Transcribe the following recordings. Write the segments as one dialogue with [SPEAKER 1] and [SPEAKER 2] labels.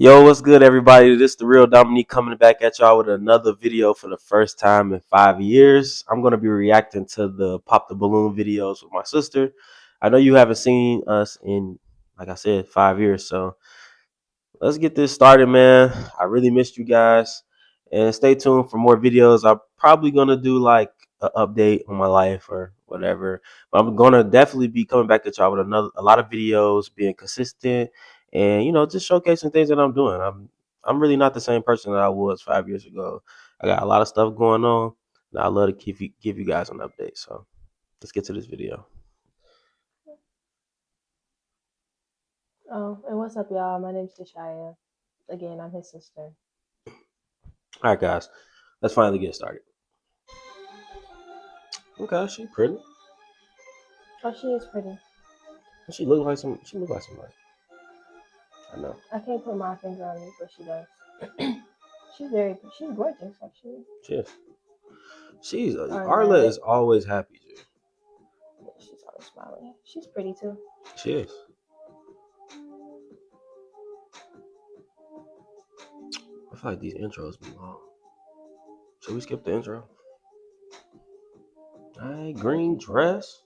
[SPEAKER 1] Yo, what's good, everybody? This is the real Dominique coming back at y'all with another video for the first time in 5 years. I'm gonna be reacting to the Pop the Balloon videos with my sister. I know you haven't seen us in, like I said, 5 years, so let's get this started, man. I really missed you guys, and stay tuned for more videos. I'm probably gonna do like an update on my life or whatever. But I'm gonna definitely be coming back at y'all with a lot of videos, being consistent, and just showcasing things that I'm doing. I'm really not the same person that I was 5 years ago. I got a lot of stuff going on, and I love to give you guys an update. So let's get to this video.
[SPEAKER 2] Oh, and what's up, y'all? My name's Tashaya. Again, I'm his sister.
[SPEAKER 1] All right, guys, let's finally get started. Okay, she pretty.
[SPEAKER 2] Oh, she is pretty.
[SPEAKER 1] She look like some. She look like somebody. I know.
[SPEAKER 2] I can't put my finger on it, but she does. She's gorgeous, actually.
[SPEAKER 1] She is. She's Arla
[SPEAKER 2] Arnett.
[SPEAKER 1] is always happy, dude.
[SPEAKER 2] Yeah, she's always smiling. She's pretty too.
[SPEAKER 1] She is. I feel like these intros be long. Should we skip the intro? Alright, green dress.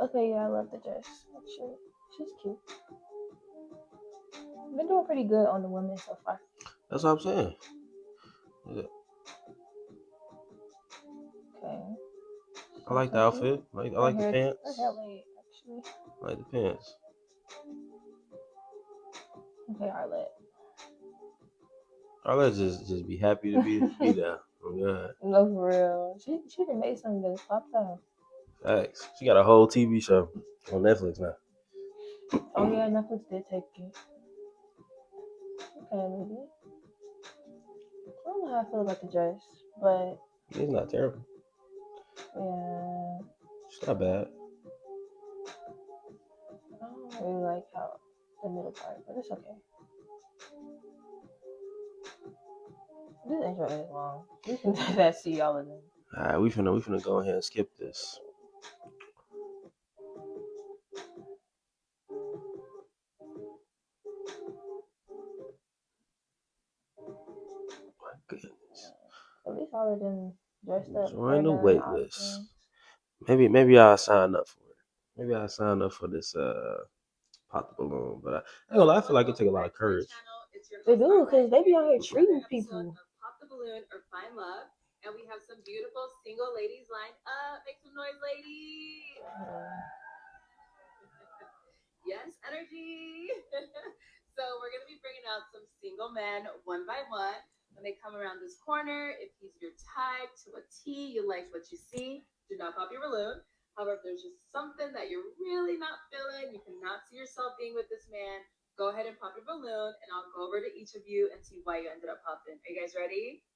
[SPEAKER 2] Okay, yeah, I love the dress. Actually, she's cute. Been doing pretty good on the women so far.
[SPEAKER 1] That's what I'm saying. Yeah.
[SPEAKER 2] Okay.
[SPEAKER 1] I like the outfit. I like the pants.
[SPEAKER 2] Her hair laid, actually.
[SPEAKER 1] I like the pants.
[SPEAKER 2] Okay, Arlette.
[SPEAKER 1] Arla just be happy to be there. Oh god.
[SPEAKER 2] No, for real. She done made something that's popped off.
[SPEAKER 1] Thanks. She got a whole TV show on Netflix now.
[SPEAKER 2] Oh yeah, Netflix did take it. Okay, maybe. I don't know how I feel about the dress, but
[SPEAKER 1] It's not terrible.
[SPEAKER 2] yeah,
[SPEAKER 1] It's not bad.
[SPEAKER 2] I don't really like how the middle part, but it's okay. This intro is long. We can just see all of them.
[SPEAKER 1] Alright, we finna go ahead and skip this. My goodness.
[SPEAKER 2] At least all of them dressed up,
[SPEAKER 1] Join
[SPEAKER 2] hair
[SPEAKER 1] the
[SPEAKER 2] done,
[SPEAKER 1] wait
[SPEAKER 2] all the
[SPEAKER 1] list.
[SPEAKER 2] things.
[SPEAKER 1] Maybe I'll sign up for it. Maybe I'll sign up for this pop the balloon. But I ain't gonna lie, I feel like it take a lot of courage.
[SPEAKER 2] They do, because they be out here treating people.
[SPEAKER 3] Pop the balloon or find love. And we have some beautiful single ladies lined up. Make some noise, ladies. Yes, energy. So we're going to be bringing out some single men one by one. When they come around this corner, if he's your type to a T, you like what you see, do not pop your balloon. However, if there's just something that you're really not feeling, you cannot see yourself being with this man, go ahead and pop your balloon, and I'll go over to each of you and see why you ended up popping. Are you guys ready?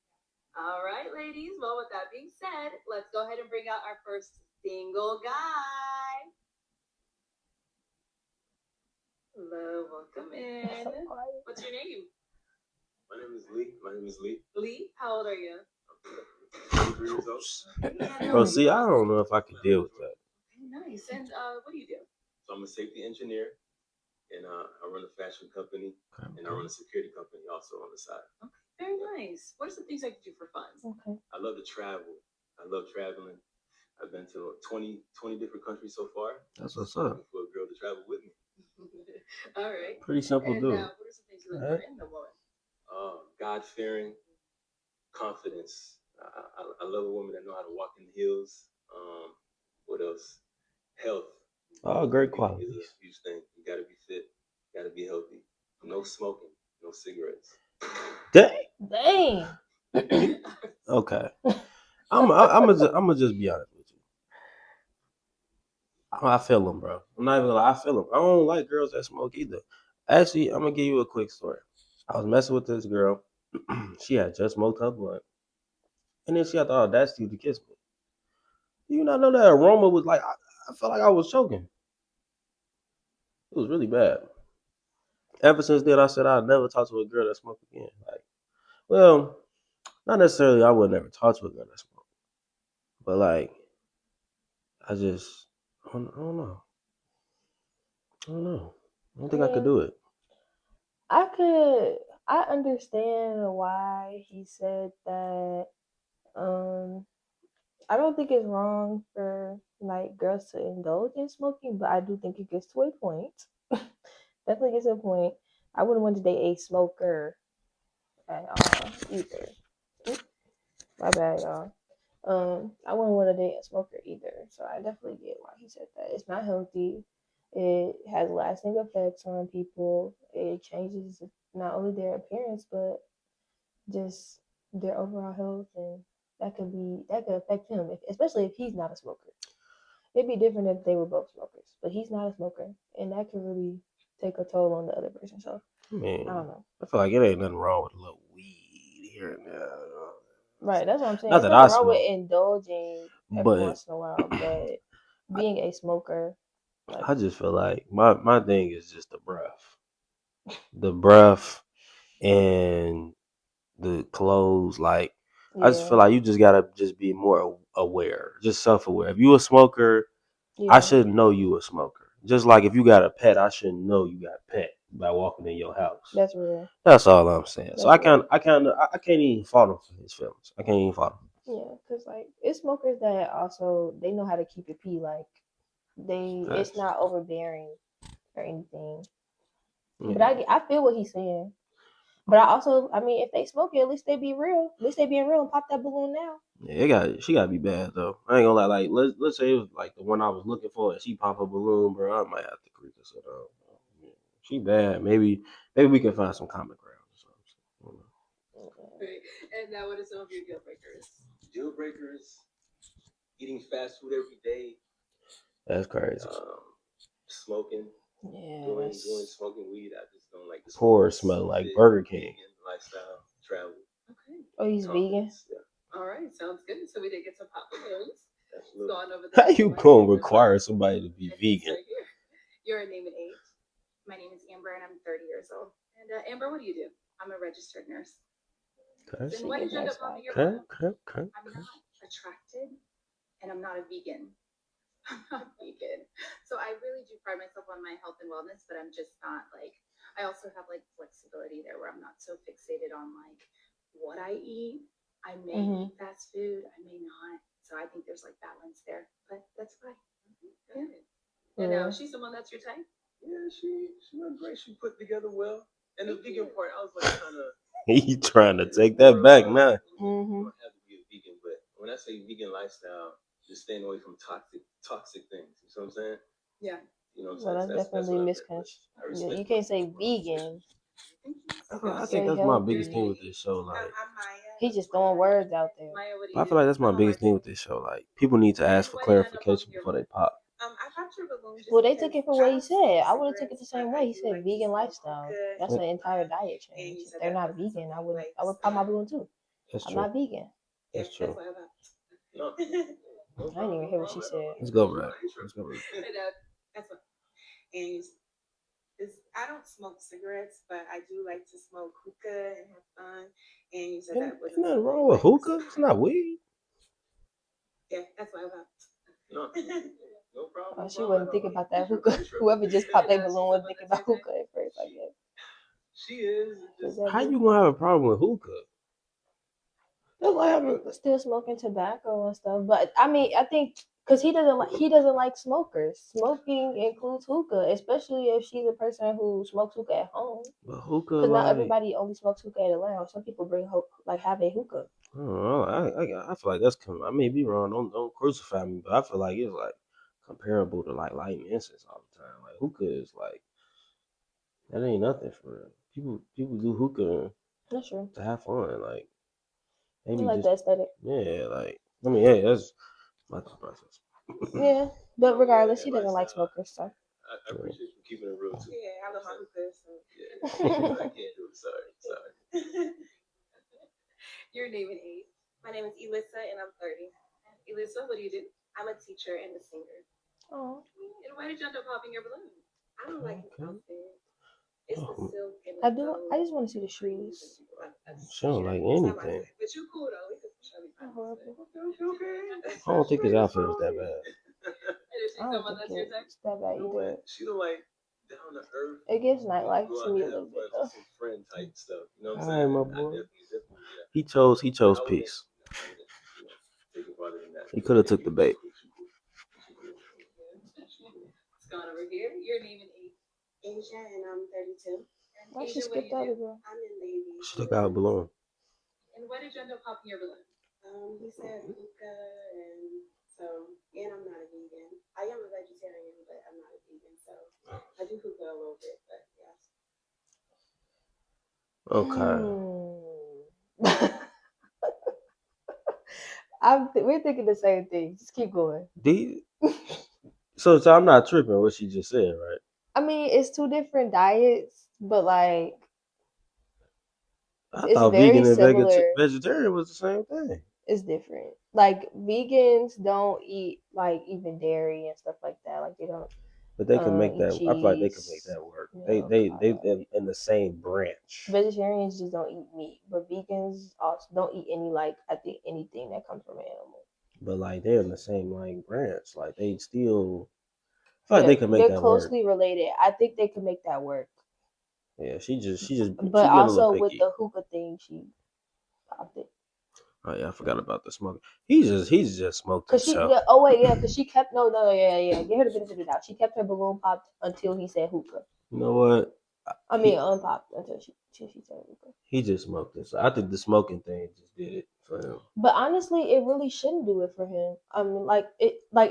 [SPEAKER 3] All right, ladies. Well, with that being said, let's go ahead and bring out our first single guy. Hello, welcome in. What's your name?
[SPEAKER 4] My name is Lee.
[SPEAKER 3] Lee, how old are you?
[SPEAKER 4] 23 years old.
[SPEAKER 1] Bro, see, I don't know if I could deal with that.
[SPEAKER 3] Nice. And what do you do?
[SPEAKER 4] So I'm a safety engineer, and I run a fashion company, and I run a security company also on the side.
[SPEAKER 3] Okay, very nice. What are some things I can do for fun?
[SPEAKER 2] Okay.
[SPEAKER 4] I love to travel. I love traveling. I've been to 20 different countries so far.
[SPEAKER 1] That's what's up.
[SPEAKER 4] Looking for a girl to travel with me.
[SPEAKER 3] All right.
[SPEAKER 1] Pretty simple,
[SPEAKER 3] And
[SPEAKER 1] dude.
[SPEAKER 3] what are some things you look for in the woman?
[SPEAKER 4] God-fearing, confidence. I love a woman that know how to walk in heels. What else? Health.
[SPEAKER 1] Oh, great
[SPEAKER 4] Is
[SPEAKER 1] qualities.
[SPEAKER 4] a huge thing. You gotta be fit. You gotta be healthy. No smoking. No cigarettes.
[SPEAKER 1] Dang.
[SPEAKER 2] Dang.
[SPEAKER 1] Okay. I'm just be honest with you. I feel them, bro. I'm not even gonna lie. I feel them. I don't like girls that smoke either. Actually, I'm gonna give you a quick story. I was messing with this girl. She had just smoked her blunt, and then she had the audacity to kiss me. Do you not know that aroma was like? I felt like I was choking. It was really bad. Ever since then, I said I'd never talk to a girl that smoked again. Like, well, not necessarily. I would never talk to a girl that smoked, but like, I just, I don't know. I don't know. I don't think I could do it.
[SPEAKER 2] I understand why he said that. I don't think it's wrong for like girls to indulge in smoking, but I do think it gets to a point. Definitely gets to a point. I wouldn't want to date a smoker at all either. Oop, my bad, y'all. I wouldn't want to date a smoker either. So I definitely get why he said that. It's not healthy. It has lasting effects on people. It changes not only their appearance but just their overall health, and that could affect him, especially if he's not a smoker. It'd be different if they were both smokers, but he's not a smoker, and that could really take a toll on the other person. So
[SPEAKER 1] Man,
[SPEAKER 2] I don't know.
[SPEAKER 1] I feel like it ain't nothing wrong with a little weed here and there.
[SPEAKER 2] Right, that's what I'm saying.
[SPEAKER 1] Not
[SPEAKER 2] It's
[SPEAKER 1] that I
[SPEAKER 2] nothing wrong with
[SPEAKER 1] smoke,
[SPEAKER 2] indulging every
[SPEAKER 1] but
[SPEAKER 2] once in a while, but
[SPEAKER 1] I,
[SPEAKER 2] being a smoker, like,
[SPEAKER 1] I just feel like my thing is just the breath, and the clothes. Like I just feel
[SPEAKER 2] yeah,
[SPEAKER 1] like you just gotta just be more aware, just self aware. If you a smoker, I
[SPEAKER 2] yeah,
[SPEAKER 1] shouldn't know you a smoker. Just like if you got a pet, I shouldn't know you got a pet by walking in your house.
[SPEAKER 2] that's real.
[SPEAKER 1] That's all I'm saying. So
[SPEAKER 2] That's real.
[SPEAKER 1] I can't even fault him for his feelings. I can't even fault him.
[SPEAKER 2] Yeah, cause like it's smokers that also they know how to keep it pee. Like it's
[SPEAKER 1] Facts.
[SPEAKER 2] not overbearing or anything. But
[SPEAKER 1] Yeah.
[SPEAKER 2] I feel what he's saying. But I also, I mean, if they smoke it, at least they be real. At least they being real and pop that balloon now.
[SPEAKER 1] Yeah, she gotta be bad though. I ain't gonna lie. Like let's say it was like the one I was looking for, and she pop a balloon, bro. I might have to creep this out. Yeah. She bad. Maybe we can find some common ground or something.
[SPEAKER 3] Right. And now, what are some of your deal breakers?
[SPEAKER 4] Deal breakers: eating fast food every day,
[SPEAKER 1] That's crazy.
[SPEAKER 4] smoking,
[SPEAKER 2] Yeah,
[SPEAKER 4] doing smoking weed. I just don't like the
[SPEAKER 1] Poor
[SPEAKER 4] smoke.
[SPEAKER 1] smell like
[SPEAKER 4] Fit,
[SPEAKER 1] Burger King.
[SPEAKER 4] vegan lifestyle, travel,
[SPEAKER 3] Okay.
[SPEAKER 2] Oh, he's vegan.
[SPEAKER 4] confidence. Yeah,
[SPEAKER 3] All right. Sounds good. So we did get some pop balloons.
[SPEAKER 4] absolutely.
[SPEAKER 3] Going over the
[SPEAKER 1] How you
[SPEAKER 3] my
[SPEAKER 1] gonna
[SPEAKER 3] favorite
[SPEAKER 1] require
[SPEAKER 3] part.
[SPEAKER 1] somebody to be vegan?
[SPEAKER 3] Right here. Your name and age. My name is Amber, and I'm 30 years old. And Amber, what do you do? I'm a registered nurse.
[SPEAKER 1] Okay.
[SPEAKER 3] Then why did you end up popping your
[SPEAKER 1] Okay.
[SPEAKER 3] balloon?
[SPEAKER 1] Okay.
[SPEAKER 3] I'm not attracted, and I'm not a vegan. I'm not vegan. So I really do pride myself on my health and wellness, but I'm just not like, I also have like flexibility there where I'm not so fixated on like what I eat. I may eat fast food, I may not. So I think there's like balance there, but that's fine. Yeah. And now, is she someone that's your type?
[SPEAKER 4] Yeah, she went great. She put together well. And the vegan part, I was like kind of.
[SPEAKER 1] He trying to take that back now.
[SPEAKER 4] You don't have to be a vegan, but when I say vegan lifestyle, just staying away from toxic things. You know what I'm saying?
[SPEAKER 3] Yeah.
[SPEAKER 4] You know what
[SPEAKER 2] Well,
[SPEAKER 4] I'm saying?
[SPEAKER 2] that's definitely misconstrued. You can't say vegan.
[SPEAKER 1] I think that's my biggest thing with this show. Like,
[SPEAKER 2] I'm Maya. He's just throwing words out there.
[SPEAKER 3] Maya, what do
[SPEAKER 1] I
[SPEAKER 3] you
[SPEAKER 1] feel like
[SPEAKER 3] do?
[SPEAKER 1] that's my biggest thing with this show. Like, people need to ask for clarification before they pop.
[SPEAKER 2] I popped your balloon. Well, they took it for what he said. I would have took it the same way. He said vegan lifestyle. That's an entire diet change. If they're not vegan, I would pop my balloon too.
[SPEAKER 1] That's
[SPEAKER 2] I'm
[SPEAKER 1] true.
[SPEAKER 2] not vegan.
[SPEAKER 1] That's true.
[SPEAKER 4] No.
[SPEAKER 2] I didn't even hear what she said.
[SPEAKER 1] Let's go, Brad. Let's go, Brad.
[SPEAKER 5] That's what. And I don't smoke cigarettes, but I do like to smoke hookah and have fun. And you said that
[SPEAKER 1] Ain't nothing wrong with hookah. It's not weed.
[SPEAKER 5] Yeah, that's what I thought.
[SPEAKER 4] No. No problem.
[SPEAKER 2] Oh, she wasn't thinking about that hookah. Whoever just popped their balloon was thinking about hookah at first, I guess.
[SPEAKER 4] She is.
[SPEAKER 1] How you gonna have a problem with hookah?
[SPEAKER 2] That's why I'm still smoking tobacco and stuff. But I mean, I think because he doesn't like smokers. Smoking includes hookah, especially if she's a person who smokes hookah at home.
[SPEAKER 1] But hookah,
[SPEAKER 2] Because not
[SPEAKER 1] like,
[SPEAKER 2] everybody only smokes hookah at a lounge. Some people have a hookah.
[SPEAKER 1] I don't know. I feel like that's I may be wrong. Don't crucify me, but I feel like it's like comparable to like lighting incense all the time. Like hookah is like that ain't nothing for real. People do hookah
[SPEAKER 2] That's true.
[SPEAKER 1] to have fun. Like
[SPEAKER 2] I
[SPEAKER 1] maybe
[SPEAKER 2] like
[SPEAKER 1] just
[SPEAKER 2] the aesthetic.
[SPEAKER 1] yeah. Like I mean, hey, that's my thought process.
[SPEAKER 2] Yeah, but regardless, he doesn't like smokers. So
[SPEAKER 4] I appreciate you keeping it real too.
[SPEAKER 5] Yeah, I love my hookah. So.
[SPEAKER 4] Yeah, I can't do it. Sorry.
[SPEAKER 3] Your name and age.
[SPEAKER 5] My name is Elissa, and I'm 30.
[SPEAKER 3] Elisa, what do you do?
[SPEAKER 5] I'm a teacher and a singer.
[SPEAKER 2] oh,
[SPEAKER 3] And why did you end up popping your balloon?
[SPEAKER 5] I don't like his outfit. It's the silk and
[SPEAKER 2] I
[SPEAKER 5] the
[SPEAKER 2] do.
[SPEAKER 5] gold.
[SPEAKER 2] I just want to see the shoes.
[SPEAKER 1] She don't like anything.
[SPEAKER 5] But you cool though. We could show you.
[SPEAKER 2] Horrible.
[SPEAKER 4] Okay.
[SPEAKER 1] I don't think his outfit was that bad.
[SPEAKER 3] And is she
[SPEAKER 2] I don't
[SPEAKER 3] someone
[SPEAKER 2] think
[SPEAKER 3] that's your type?
[SPEAKER 2] it's that bad
[SPEAKER 4] You know
[SPEAKER 2] either.
[SPEAKER 4] what? She don't like down to earth.
[SPEAKER 2] It gives nightlife
[SPEAKER 4] Go
[SPEAKER 2] to
[SPEAKER 4] out
[SPEAKER 2] me
[SPEAKER 4] and
[SPEAKER 2] a
[SPEAKER 4] have
[SPEAKER 2] little
[SPEAKER 4] fun,
[SPEAKER 2] bit though.
[SPEAKER 4] some friend type stuff. You know what I'm
[SPEAKER 1] All right,
[SPEAKER 4] saying?
[SPEAKER 1] my
[SPEAKER 4] I
[SPEAKER 1] boy.
[SPEAKER 4] definitely, yeah.
[SPEAKER 1] He chose
[SPEAKER 4] I wouldn't,
[SPEAKER 1] peace.
[SPEAKER 4] I wouldn't, take it farther than that.
[SPEAKER 1] He could have took the bait.
[SPEAKER 3] What's going over here? Your name and age.
[SPEAKER 5] Asia, and I'm 32.
[SPEAKER 3] And
[SPEAKER 2] Why she
[SPEAKER 3] Asia, what do
[SPEAKER 2] skipped
[SPEAKER 3] you
[SPEAKER 2] that
[SPEAKER 3] do?
[SPEAKER 2] again?
[SPEAKER 5] I'm in Navy.
[SPEAKER 1] She took out a balloon.
[SPEAKER 3] And why did you end up popping your balloon?
[SPEAKER 5] He said hookah, and so, and I'm not a vegan. I am a vegetarian, but I'm not a vegan, so I do hookah a little bit, but yeah.
[SPEAKER 1] Okay.
[SPEAKER 2] We're thinking the same thing. Just keep going.
[SPEAKER 1] So I'm not tripping what she just said, right?
[SPEAKER 2] I mean, it's two different diets, but like
[SPEAKER 1] I
[SPEAKER 2] it's
[SPEAKER 1] thought
[SPEAKER 2] very
[SPEAKER 1] vegan and
[SPEAKER 2] similar.
[SPEAKER 1] vegetarian was the same thing.
[SPEAKER 2] It's different. Like vegans don't eat like even dairy and stuff like that. Like they don't
[SPEAKER 1] But they can make
[SPEAKER 2] eat
[SPEAKER 1] that. I feel like they can make
[SPEAKER 2] cheese,
[SPEAKER 1] that work.
[SPEAKER 2] milk,
[SPEAKER 1] They in the same branch.
[SPEAKER 2] vegetarians just don't eat meat, but vegans also don't eat any like I think anything that comes from an animal.
[SPEAKER 1] But like they're in the same like branch. Like they still. I feel like they can make
[SPEAKER 2] they're
[SPEAKER 1] that work.
[SPEAKER 2] closely related. I think they can make that work.
[SPEAKER 1] Yeah, she
[SPEAKER 2] But
[SPEAKER 1] getting a little
[SPEAKER 2] also with
[SPEAKER 1] picky.
[SPEAKER 2] the hookah thing, she popped it.
[SPEAKER 1] Oh yeah, I forgot about the smoking. He's just smoked
[SPEAKER 2] Cause she
[SPEAKER 1] himself.
[SPEAKER 2] cause she kept get her the benefit of the doubt. She kept her balloon popped until he said hookah.
[SPEAKER 1] You know what?
[SPEAKER 2] I mean unpopped until she said hookah.
[SPEAKER 1] He just smoked this. I think the smoking thing just did it for him.
[SPEAKER 2] But honestly, it really shouldn't do it for him. I mean,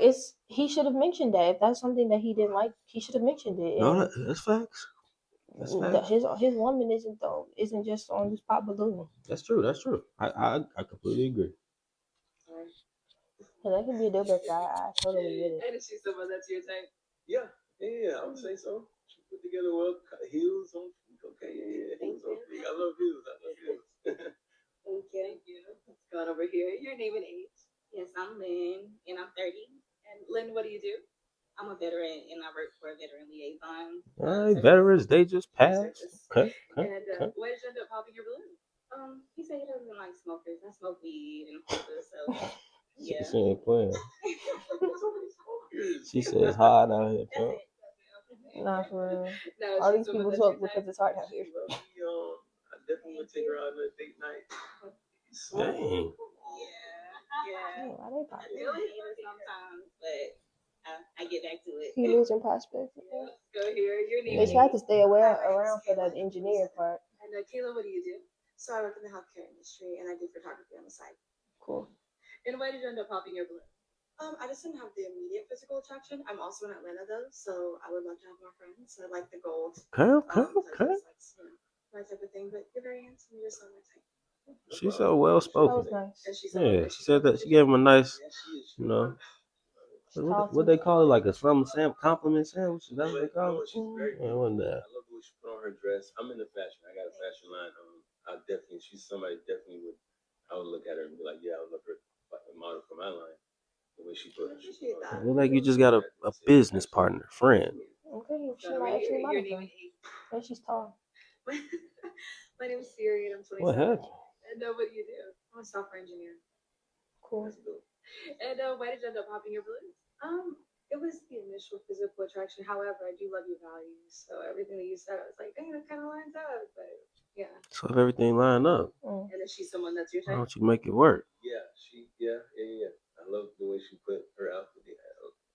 [SPEAKER 2] it's he should have mentioned that if that's something that he didn't like, he should have mentioned it.
[SPEAKER 1] No, that's facts. That's facts.
[SPEAKER 2] His woman isn't just on this pop balloon.
[SPEAKER 1] That's true. That's true. I completely agree.
[SPEAKER 2] So that could be a deal breaker. I totally get it.
[SPEAKER 3] And is she someone that's your type?
[SPEAKER 4] Yeah, I would say so. She put together well, heels on. Okay, heels on. I love heels.
[SPEAKER 3] Thank you. What's going over here? Your name and age.
[SPEAKER 5] Yes, I'm Lynn, and I'm 30.
[SPEAKER 3] And Lynn, what do you do?
[SPEAKER 5] I'm a veteran, and I work for a veteran liaison.
[SPEAKER 1] All right, veterans, they just passed. Okay.
[SPEAKER 3] And why did you end up popping your balloon?
[SPEAKER 5] He said he doesn't like smokers. I smoke weed and hookah, so yeah.
[SPEAKER 1] She ain't playing. She says hard out here, bro.
[SPEAKER 2] Nah, for real.
[SPEAKER 3] No,
[SPEAKER 2] All these people smoke because it's hard out here.
[SPEAKER 4] I definitely would take her out on a date night.
[SPEAKER 1] Dang.
[SPEAKER 5] Yeah.
[SPEAKER 2] Why they pop
[SPEAKER 5] I do hate it sometimes, but I get back to it.
[SPEAKER 2] He losing prospects.
[SPEAKER 3] Go here. Your name.
[SPEAKER 2] They tried to stay around for that engineer part.
[SPEAKER 3] And Kayla, what do you do?
[SPEAKER 5] So I work in the healthcare industry, and I do photography on the side.
[SPEAKER 2] Cool.
[SPEAKER 3] And why did you end up popping your balloon?
[SPEAKER 5] I just didn't have the immediate physical attraction. I'm also in Atlanta though, so I would love to have more friends. I like the gold.
[SPEAKER 1] Okay.
[SPEAKER 5] That's, my type of thing. But you're very handsome. You're so my type.
[SPEAKER 1] She's so well spoken.
[SPEAKER 2] That was nice.
[SPEAKER 1] Yeah, she said that she gave him a nice, you know, what they call it, like a compliment sandwich. Is that what they call it? Yeah, one day.
[SPEAKER 4] I love the way she put on her dress. I'm into fashion. I got a fashion line. She's somebody I would look at her and be like, yeah, I would love her model for my line. The way she put her.
[SPEAKER 1] It look like you just got a business partner, friend.
[SPEAKER 2] Okay, she might actually like her. And she's tall.
[SPEAKER 3] My name is Siri, and I'm 27.
[SPEAKER 1] What happened?
[SPEAKER 3] And what do you do? I'm a software engineer.
[SPEAKER 2] Cool.
[SPEAKER 3] And why did you end up popping your balloons?
[SPEAKER 5] It was the initial physical attraction. However, I do love your values. So everything that you said, I was like, dang, that kind of lines up. But yeah.
[SPEAKER 1] So if everything line up,
[SPEAKER 3] And is she someone that's your
[SPEAKER 1] why
[SPEAKER 3] type?
[SPEAKER 1] don't you make it work?
[SPEAKER 4] Yeah. I love the way she put her outfit.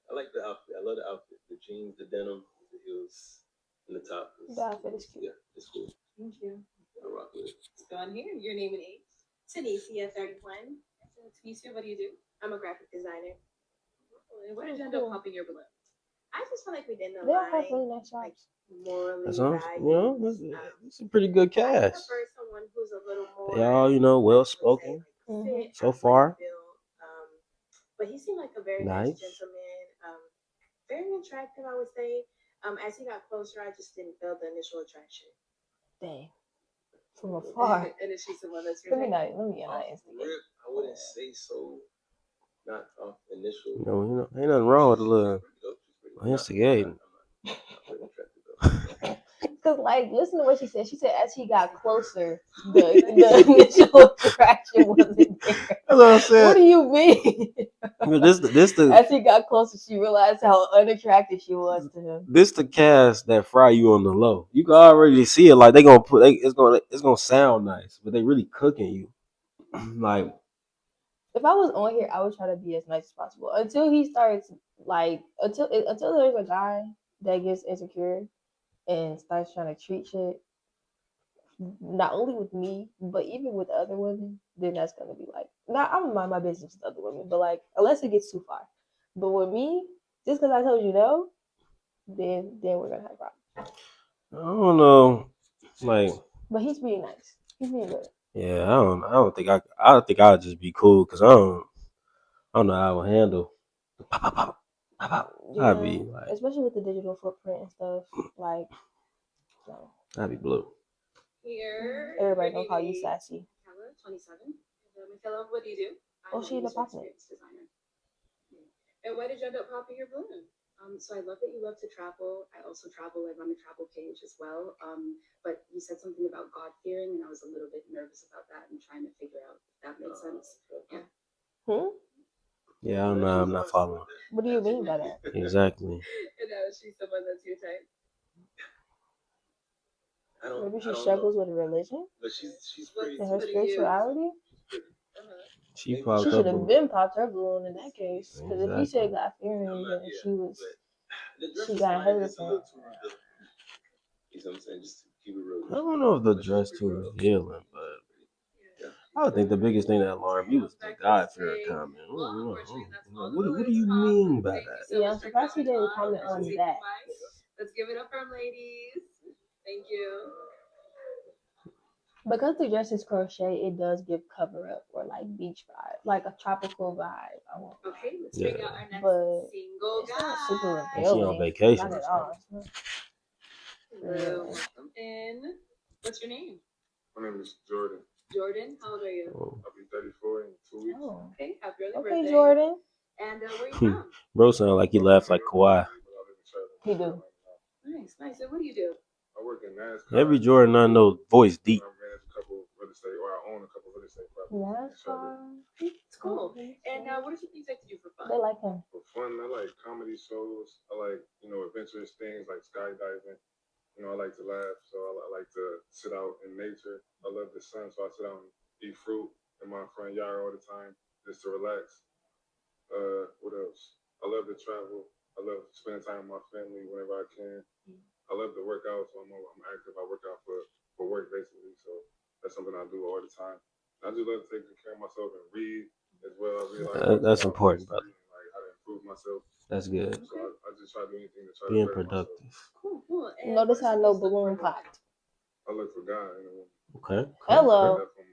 [SPEAKER 4] I like the outfit. I love the outfit. The jeans, the denim, the heels, and the top.
[SPEAKER 2] The outfit is cute.
[SPEAKER 4] Yeah, it's cool.
[SPEAKER 3] Thank you.
[SPEAKER 4] I rock with it.
[SPEAKER 3] Let's go on here. Your name and age.
[SPEAKER 5] Tanisha, 31.
[SPEAKER 3] Tanisha, what do you do?
[SPEAKER 5] I'm a graphic designer.
[SPEAKER 3] And why did you end up popping your balloon?
[SPEAKER 5] I just feel like we didn't
[SPEAKER 2] They all
[SPEAKER 5] align.
[SPEAKER 2] have really nice jobs.
[SPEAKER 5] Morally,
[SPEAKER 1] That's all. It's a pretty good
[SPEAKER 5] I
[SPEAKER 1] cast.
[SPEAKER 5] prefer someone who's a little more.
[SPEAKER 1] They all, well spoken so far.
[SPEAKER 5] But he seemed like a very nice gentleman. Very attractive, I would say. As he got closer, I just didn't feel the initial attraction.
[SPEAKER 2] Dang. From afar.
[SPEAKER 3] And is she someone that's your
[SPEAKER 2] Let me
[SPEAKER 3] type?
[SPEAKER 2] instigate.
[SPEAKER 4] I wouldn't say so. Not off initial.
[SPEAKER 1] No, ain't nothing wrong with a little instigating.
[SPEAKER 2] Cause Cause like, listen to what she said. She said as he got closer, the initial attraction wasn't there.
[SPEAKER 1] That's what I said.
[SPEAKER 2] What do you mean?
[SPEAKER 1] This
[SPEAKER 2] As he got closer, she realized how unattractive she was to him.
[SPEAKER 1] this the cast that fry you on the low. You can already see it. Like they gonna put, it's gonna sound nice, but they really cooking you. Like
[SPEAKER 2] If I was on here, I would try to be as nice as possible until he starts like until there's a guy that gets insecure and starts trying to treat shit not only with me but even with other women. Then that's gonna be like, now I'm gonna mind my business with other women, but like unless it gets too far. But with me, just because I told you no, then we're gonna have problems.
[SPEAKER 1] I don't know, like
[SPEAKER 2] But he's being nice. He's being good.
[SPEAKER 1] yeah, I don't think I'll just be cool because I don't know how I would handle. Pop, pop, pop, pop, pop.
[SPEAKER 2] Yeah,
[SPEAKER 1] I'd be like,
[SPEAKER 2] especially with the digital footprint and stuff. Like, no.
[SPEAKER 1] I'd be blue.
[SPEAKER 3] Here.
[SPEAKER 2] Everybody gonna call you sassy.
[SPEAKER 3] Michaela, 27. Michaela, what do you do?
[SPEAKER 2] Oh, she the popping.
[SPEAKER 3] Designer. And why did you end up popping your balloon? So I love that you love to travel. I also travel. I run a travel page as well. But you said something about God fearing, and I was a little bit nervous about that and trying to figure out if that made sense. Yeah.
[SPEAKER 1] Yeah, I don't know. I'm not following.
[SPEAKER 2] What do you mean by that?
[SPEAKER 1] Exactly.
[SPEAKER 3] And she's someone that's your type.
[SPEAKER 2] Maybe she struggles with religion
[SPEAKER 4] But she's pretty.
[SPEAKER 2] and her spirituality.
[SPEAKER 1] She
[SPEAKER 2] She
[SPEAKER 1] popped
[SPEAKER 2] should
[SPEAKER 1] up.
[SPEAKER 2] have been popped her balloon in that case. Because if he
[SPEAKER 1] Exactly.
[SPEAKER 2] said God fearing, then she
[SPEAKER 4] She
[SPEAKER 2] got hurt.
[SPEAKER 4] You know what I'm saying? Just to keep it real.
[SPEAKER 1] I don't know if the dress too revealing, but I would think the biggest thing that alarmed me was the God fear comment. What do you mean by that?
[SPEAKER 2] Yeah, I'm surprised he didn't comment on that.
[SPEAKER 3] Let's give it up for him, ladies. Thank you.
[SPEAKER 2] Because the dress is crochet, it does give cover up or like beach vibe, like a tropical vibe. I won't lie.
[SPEAKER 3] Okay, let's bring out our next
[SPEAKER 2] But
[SPEAKER 3] single
[SPEAKER 2] it's
[SPEAKER 3] guy.
[SPEAKER 2] not super
[SPEAKER 1] Like she
[SPEAKER 2] revealing.
[SPEAKER 1] on vacation
[SPEAKER 2] Not
[SPEAKER 1] or
[SPEAKER 2] at all.
[SPEAKER 3] Hello, welcome in. What's your name?
[SPEAKER 4] My name is Jordan.
[SPEAKER 3] Jordan, how old are you?
[SPEAKER 4] I'll be 34 in 2 weeks.
[SPEAKER 2] Oh.
[SPEAKER 3] Okay, happy early
[SPEAKER 2] Okay,
[SPEAKER 3] birthday.
[SPEAKER 2] Jordan.
[SPEAKER 3] And where are you from?
[SPEAKER 1] Bro sound like he laughed like Kawhi.
[SPEAKER 2] He do.
[SPEAKER 3] Nice, nice. And what do you do?
[SPEAKER 4] I work in NASCAR.
[SPEAKER 1] Every Jordan I know voice deep.
[SPEAKER 4] I manage a couple real estate, or I own a couple real estate properties.
[SPEAKER 2] NASCAR.
[SPEAKER 3] It's cool. And what are some things like to do for fun?
[SPEAKER 2] They like him.
[SPEAKER 4] For fun, I like comedy shows. I like, adventurous things like skydiving. I like to laugh, so I like to sit out in nature. I love the sun, so I sit out and eat fruit in my front yard all the time just to relax. What else? I love to travel. I love spending time with my family whenever I can. I love to work out, so I'm active. I work out for work basically, so that's something I do all the time. I just love to take care of myself and read as well. I realize
[SPEAKER 1] That's important, brother.
[SPEAKER 4] like how to improve myself.
[SPEAKER 1] That's good.
[SPEAKER 4] So I just try to do anything to try
[SPEAKER 1] Being
[SPEAKER 4] to better
[SPEAKER 1] productive.
[SPEAKER 4] myself.
[SPEAKER 3] Cool. And
[SPEAKER 2] Notice how no balloon popped.
[SPEAKER 4] I look for God in a woman.
[SPEAKER 1] Okay.
[SPEAKER 2] Hello.
[SPEAKER 4] I got that from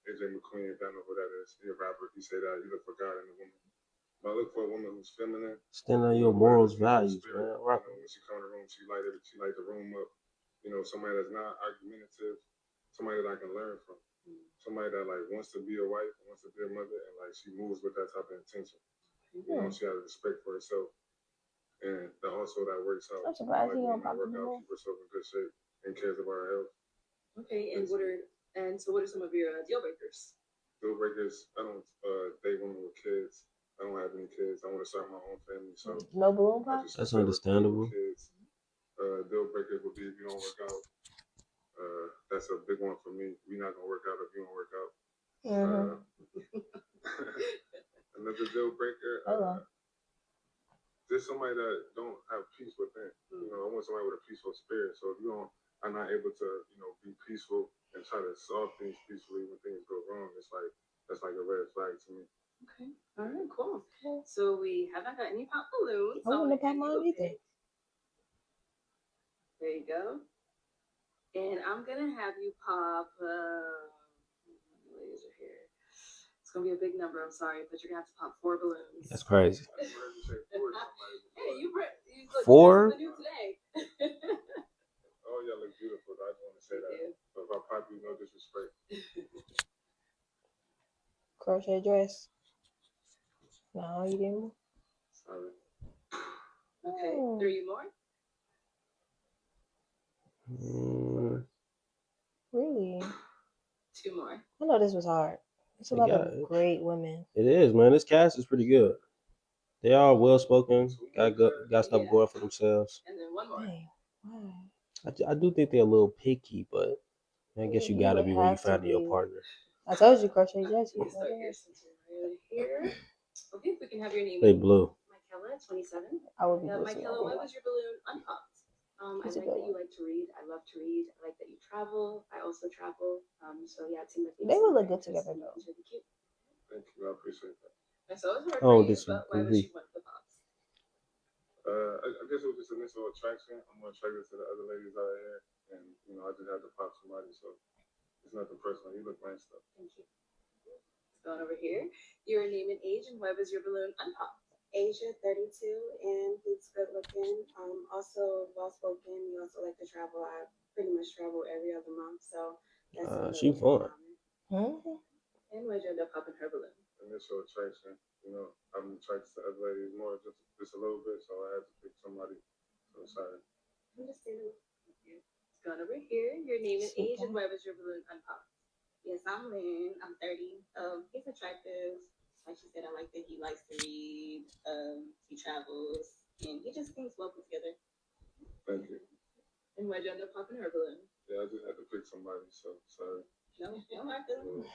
[SPEAKER 4] AJ McQueen. If y'all know who that is, he's a rapper. He say that you look for God in a woman. I look for a woman who's feminine.
[SPEAKER 1] Stand on your morals, values, man. Rock.
[SPEAKER 4] When she come in the room, she light the room up. Somebody that's not argumentative, somebody that I can learn from, somebody that like wants to be a wife, wants to be a mother, and like she moves with that type of intention. She has respect for herself, and that works out.
[SPEAKER 2] I'm surprised he don't
[SPEAKER 4] Work
[SPEAKER 2] pop the
[SPEAKER 4] out, keep herself in good shape, and cares about her health.
[SPEAKER 3] Okay, and what are some of your deal breakers?
[SPEAKER 4] Deal breakers. I don't date women with kids. I don't have any kids. I want to start my own family, so
[SPEAKER 2] no balloon pop.
[SPEAKER 1] That's understandable.
[SPEAKER 4] Kids. Deal breakers would be if you don't work out. That's a big one for me. We're not gonna work out if you don't work out. Another deal breaker. Just somebody that don't have peace within. I want somebody with a peaceful spirit. So if you are not able to, be peaceful and try to solve things peacefully when things go wrong, that's like a red flag to me.
[SPEAKER 3] Okay. All right. Cool. So we haven't got any pop balloons.
[SPEAKER 2] I want to pop mine either.
[SPEAKER 3] There you go. And I'm gonna have you pop. Laser here. It's gonna be a big number. I'm sorry, but you're gonna have to pop 4 balloons.
[SPEAKER 1] That's crazy.
[SPEAKER 3] Hey, you look
[SPEAKER 1] 4?
[SPEAKER 3] Today.
[SPEAKER 4] Oh, y'all look beautiful. I just want to say that. But if I pop you, no disrespect.
[SPEAKER 2] Crochet dress. No, you didn't.
[SPEAKER 4] Sorry.
[SPEAKER 3] Okay. 3 more.
[SPEAKER 1] Mm,
[SPEAKER 2] Really?
[SPEAKER 3] Two more.
[SPEAKER 2] I know this was hard. It's a
[SPEAKER 1] it
[SPEAKER 2] lot
[SPEAKER 1] got
[SPEAKER 2] of great women.
[SPEAKER 1] it is, man. This cast is pretty good. They are well spoken. Got stuff going for themselves.
[SPEAKER 3] And then one more.
[SPEAKER 2] Dang. Why?
[SPEAKER 1] I do think they're a little picky, but I guess you
[SPEAKER 2] You
[SPEAKER 1] gotta
[SPEAKER 2] would
[SPEAKER 1] be when you
[SPEAKER 2] have to
[SPEAKER 1] find your
[SPEAKER 2] be.
[SPEAKER 1] partner.
[SPEAKER 2] I told you, Crochet Jesse.
[SPEAKER 3] We'll start here since you're right here. Okay, if we can have your name.
[SPEAKER 1] They blue.
[SPEAKER 3] Michaela, 27.
[SPEAKER 2] I would be
[SPEAKER 3] Yeah,
[SPEAKER 2] listening.
[SPEAKER 3] Michaela, why was your balloon unpopped? I
[SPEAKER 2] He's a
[SPEAKER 3] like
[SPEAKER 2] good
[SPEAKER 3] that you
[SPEAKER 2] one.
[SPEAKER 3] like to read. I love to read. I like that you travel. I also travel. So yeah, it seemed like
[SPEAKER 2] They would look good together though.
[SPEAKER 3] It's really cute.
[SPEAKER 4] Thank you. I appreciate that.
[SPEAKER 3] And so it's hard
[SPEAKER 1] Oh,
[SPEAKER 3] for you,
[SPEAKER 1] this
[SPEAKER 3] but
[SPEAKER 1] one.
[SPEAKER 3] why was she one of the pops?
[SPEAKER 4] I guess it was just initial attraction. I'm more attracted to the other ladies out here, and you know, I just had to pop somebody, so it's nothing personal. You look nice though.
[SPEAKER 3] Thank you. Going over here, your name and age, and why was your balloon unpopped?
[SPEAKER 5] Asia, 32, and he's good looking. Also well spoken. He also like to travel. I pretty much travel every other month, so that's something
[SPEAKER 1] She
[SPEAKER 5] we have in
[SPEAKER 1] fun.
[SPEAKER 5] common.
[SPEAKER 2] Mm-hmm.
[SPEAKER 3] And why'd you end up popping her balloon?
[SPEAKER 4] Initial attraction. You know, I'm attracted to other ladies more, just a little bit, so I had to pick somebody. So sorry.
[SPEAKER 3] Understandable. Okay. Going over here, your name and age, and why was your balloon unpopped?
[SPEAKER 5] Yes, I'm Lynn. I'm 30. He's attractive. Like she said, I like that he likes to read. He travels, and he just seems well put together.
[SPEAKER 4] Thank you.
[SPEAKER 3] And why'd you end up popping her balloon?
[SPEAKER 4] Yeah, I just had to pick somebody, so sorry.
[SPEAKER 3] No, hard feelings.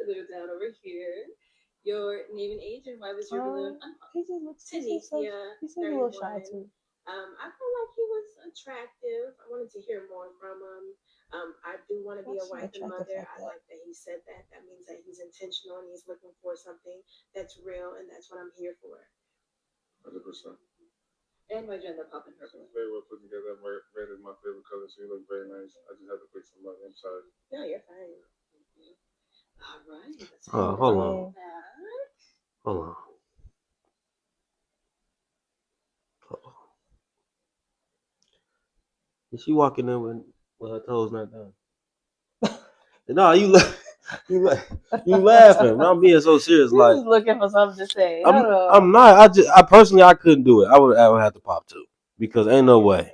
[SPEAKER 3] A little down over here. Your name and age, and why was your balloon unpopped?
[SPEAKER 2] He just looks.
[SPEAKER 5] Tanisha,
[SPEAKER 2] He seems a little shy
[SPEAKER 5] 31.
[SPEAKER 2] too.
[SPEAKER 5] I feel like he was attractive. I wanted to hear more from him. I do want to be a
[SPEAKER 2] Why is
[SPEAKER 5] wife
[SPEAKER 2] she
[SPEAKER 5] and
[SPEAKER 2] attractive
[SPEAKER 5] mother.
[SPEAKER 2] like
[SPEAKER 5] I
[SPEAKER 2] that?
[SPEAKER 5] like that he said that. That means that he's intentional and he's looking for something that's real, and that's what I'm here for.
[SPEAKER 4] 100%.
[SPEAKER 3] And why'd you end up popping her
[SPEAKER 4] She's
[SPEAKER 3] balloon?
[SPEAKER 4] very well put together. Red is my favorite color. She looks very nice. I just had to pick somebody. I'm sorry.
[SPEAKER 5] No, you're fine.
[SPEAKER 3] All right. Let's
[SPEAKER 1] Hold
[SPEAKER 3] go
[SPEAKER 1] on.
[SPEAKER 3] back.
[SPEAKER 1] Hold on. Is she walking in with her toes not done? No, you laughing. But I'm being so serious.
[SPEAKER 2] You're
[SPEAKER 1] Like
[SPEAKER 2] just looking for something to say.
[SPEAKER 1] I'm not. I personally I couldn't do it. I would have to pop too because ain't no way.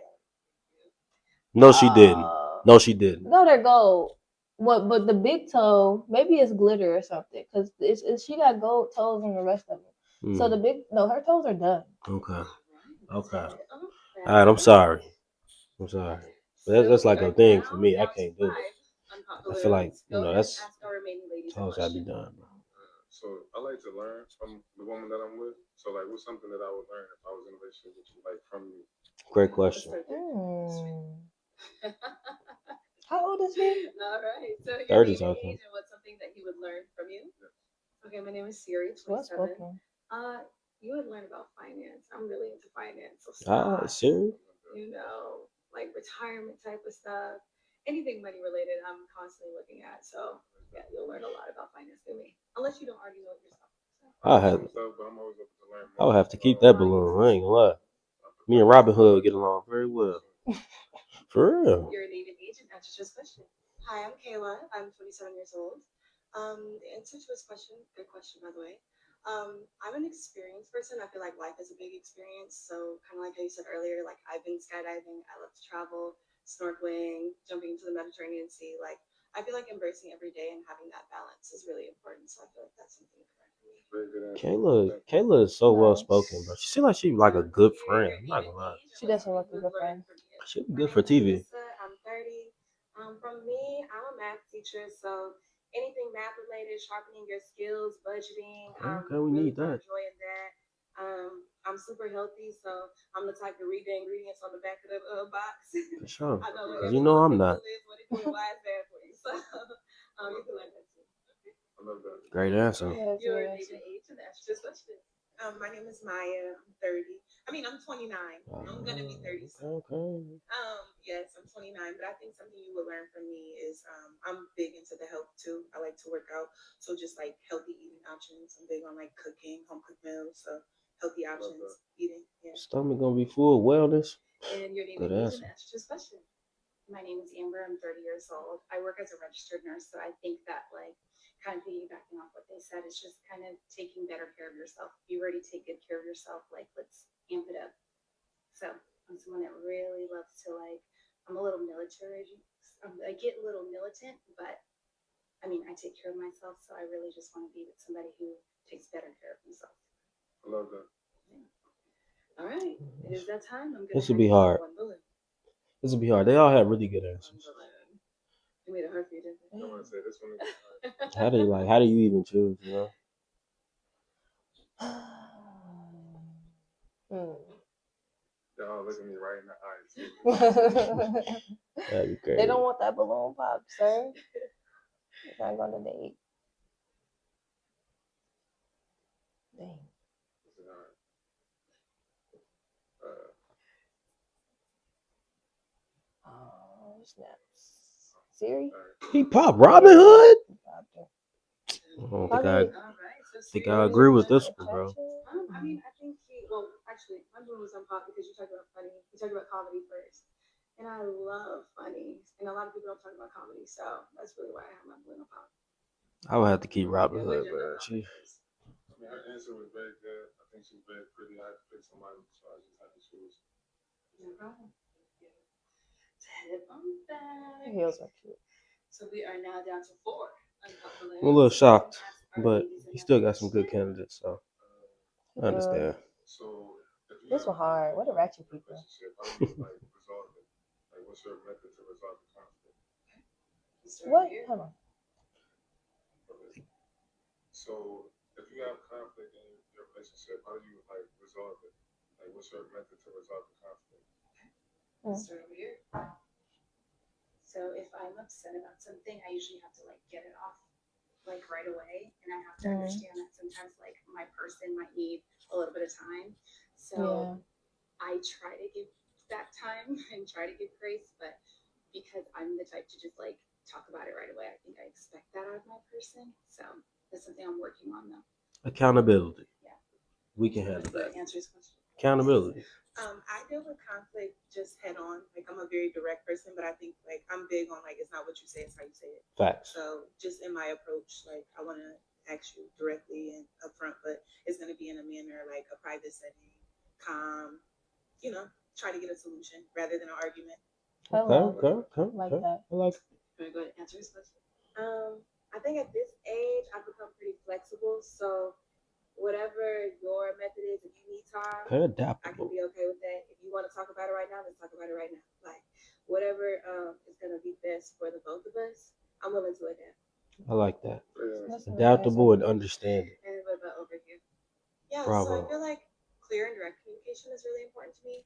[SPEAKER 1] No, she didn't. No, she didn't.
[SPEAKER 2] No, they're gold. What? But the big toe, maybe it's glitter or something, because she got gold toes on the rest of them. So the big, no, her toes are done.
[SPEAKER 1] Okay. Okay. All
[SPEAKER 3] All
[SPEAKER 1] right. I'm sorry. I'm sorry. But that's like a thing for me. I can't do it. I feel like that's toes gotta be done, bro.
[SPEAKER 4] So I like to learn from the woman that I'm with. So like, what's something that I would learn if I was in a relationship with you, like from you?
[SPEAKER 1] Great question.
[SPEAKER 2] How old is he?
[SPEAKER 3] All right. So your
[SPEAKER 1] 30s,
[SPEAKER 3] name
[SPEAKER 1] I
[SPEAKER 3] and
[SPEAKER 1] think.
[SPEAKER 3] age, and what's something that he would learn from you? Okay, my name is Siri,
[SPEAKER 2] Well
[SPEAKER 3] 27.
[SPEAKER 2] spoken.
[SPEAKER 3] You would learn about finance. I'm really into finance. So
[SPEAKER 1] Ah,
[SPEAKER 3] stocks,
[SPEAKER 1] serious?
[SPEAKER 3] like retirement type of stuff. Anything money related, I'm constantly looking at. So yeah, you'll learn a lot about finance through me. Unless you don't already know it yourself.
[SPEAKER 1] I would have to keep that balloon. I ain't gonna lie. Me and Robin Hood get along very well. For real.
[SPEAKER 3] Your name and age and answer to this question.
[SPEAKER 5] Hi, I'm Kayla. I'm 27 years old. The answer to this question, good question, by the way. I'm an experienced person. I feel like life is a big experience. So, kind of like how you said earlier, like I've been skydiving. I love to travel, snorkeling, jumping into the Mediterranean Sea. Like, I feel like embracing every day and having that balance is really important. So, I feel like that's something important for me.
[SPEAKER 4] Very good answer.
[SPEAKER 1] Kayla is so well spoken, bro. She seems like she's like a good friend. I'm not gonna lie.
[SPEAKER 2] She does seem like a good friend.
[SPEAKER 1] She'd be good for TV.
[SPEAKER 5] I'm 30. From me, I'm a math teacher, so anything math related, sharpening your skills, budgeting,
[SPEAKER 1] Okay,
[SPEAKER 5] I'm
[SPEAKER 1] we
[SPEAKER 5] really
[SPEAKER 1] need that.
[SPEAKER 5] enjoying that. I'm super healthy, so I'm the type to read the ingredients on the back of the box.
[SPEAKER 1] For sure.
[SPEAKER 5] I know what
[SPEAKER 1] Cause you know I'm not.
[SPEAKER 5] is, what it's doing, why it's bad for you. So you can learn that too.
[SPEAKER 4] I love that.
[SPEAKER 1] Great answer.
[SPEAKER 3] Your name and age and answer to this question.
[SPEAKER 5] My name is Maya. I'm 30. I'm 29. I'm gonna be 30 soon.
[SPEAKER 1] Okay.
[SPEAKER 5] Yes, I'm 29, but I think something you will learn from me is I'm big into the health too. I like to work out, so just like healthy eating options. I'm big on like cooking, home cooked meals, so healthy options, eating. Yeah.
[SPEAKER 1] Stomach gonna be full of wellness.
[SPEAKER 3] And your name
[SPEAKER 1] Good
[SPEAKER 3] and age
[SPEAKER 1] answer.
[SPEAKER 3] and answer to this question.
[SPEAKER 6] My name is Amber. I'm 30 years old. I work as a registered nurse, so I think that like kind of piggybacking off what they said, it's just kind of taking better care of yourself. If you already take good care of yourself, like let's amp it up. So I'm someone that really loves to like I'm a little military. I get a little militant, but I mean, I take care of myself, so I really just want to be with somebody who takes better care of himself.
[SPEAKER 4] I love that.
[SPEAKER 6] All right, it is that time. I'm gonna
[SPEAKER 1] This would
[SPEAKER 6] hand
[SPEAKER 1] be
[SPEAKER 6] you out
[SPEAKER 1] hard.
[SPEAKER 6] one balloon.
[SPEAKER 1] This would be hard. They all have really good
[SPEAKER 6] One
[SPEAKER 1] answers.
[SPEAKER 6] balloon. You made it hard for you, didn't
[SPEAKER 4] I want to say this one is hard.
[SPEAKER 1] How do you like? How do you even choose? You know?
[SPEAKER 4] Y'all look at me right in the eyes.
[SPEAKER 1] That'd be crazy.
[SPEAKER 2] They don't want that balloon pop, sir. You're not going to date. Dang.
[SPEAKER 4] This is hard.
[SPEAKER 2] Oh, snaps. Siri?
[SPEAKER 1] He popped Robin Hood. I don't think I
[SPEAKER 6] All right, so
[SPEAKER 1] think I agree with this one, bro.
[SPEAKER 6] I mean, I think well, actually, my balloon was on pop because you talked about funny. You talked about comedy first. And I love funny. And a lot of people don't talk about comedy, so that's really why I have my balloon on pop.
[SPEAKER 1] I would have to keep Robin Hood, man.
[SPEAKER 4] I mean, her answer was very good. I think she's very pretty. I had to pick somebody, so I just had to choose.
[SPEAKER 6] No problem. Telephone back.
[SPEAKER 2] Her heels are cute.
[SPEAKER 6] So we are now down to 4 unpopular.
[SPEAKER 1] I'm a little shocked, but he still got some good candidates, so I understand.
[SPEAKER 4] So
[SPEAKER 2] This one hard. What a ratchet people.
[SPEAKER 4] How do you like resolve it? Like, what's your method to resolve the conflict?
[SPEAKER 2] What? Hold on.
[SPEAKER 4] So if you have conflict in your relationship, how do you like resolve it? Like, what's your method to resolve the conflict?
[SPEAKER 6] Start over here. So if I'm upset about something, I usually have to like get it off like right away, and I have to understand that sometimes like my person might need a little bit of time. So I try to give that time and try to give grace, but because I'm the type to just like talk about it right away, I think I expect that out of my person. So that's something I'm working on though.
[SPEAKER 1] Accountability.
[SPEAKER 6] Yeah.
[SPEAKER 1] We can handle that.
[SPEAKER 6] Answer his question.
[SPEAKER 1] Accountability.
[SPEAKER 5] I deal with conflict just head on. Like I'm a very direct person, but I think like I'm big on like it's not what you say, it's how you say it.
[SPEAKER 1] Facts.
[SPEAKER 5] So just in my approach, like I want to ask you directly and upfront, but it's going to be in a manner like a private setting, calm. You know, try to get a solution rather than an argument.
[SPEAKER 1] Okay.
[SPEAKER 2] Like that.
[SPEAKER 1] I like.
[SPEAKER 6] Can I go ahead and answer his question?
[SPEAKER 5] I think at this age I've become pretty flexible. So whatever your method is, if you need time,
[SPEAKER 1] Okay,
[SPEAKER 5] I can
[SPEAKER 1] adaptable.
[SPEAKER 5] be okay with that. If you want to talk about it right now, let's talk about it right now. Like whatever is gonna be best for the both of us, I'm willing to adapt.
[SPEAKER 1] I like that.
[SPEAKER 2] That's a
[SPEAKER 1] Adaptable and
[SPEAKER 2] nice
[SPEAKER 1] understanding.
[SPEAKER 6] And what about over here?
[SPEAKER 5] Yeah, so I
[SPEAKER 1] Bravo.
[SPEAKER 5] feel like clear and direct communication is really important to me.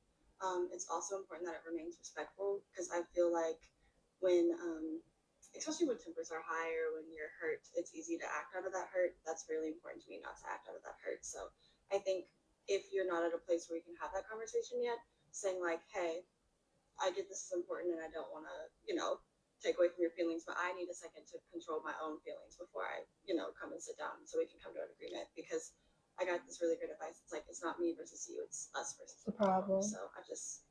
[SPEAKER 5] It's also important that it remains respectful because I feel like when, especially when tempers are high or when you're hurt, it's easy to act out of that hurt. That's really important to me not to act out of that hurt. So I think if you're not at a place where you can have that conversation yet, saying like, hey, I get this is important and I don't want to, take away from your feelings, but I need a second to control my own feelings before I, come and sit down so we can come to an agreement because I got this really great advice. It's like, it's not me versus you, it's us versus the problem. So I just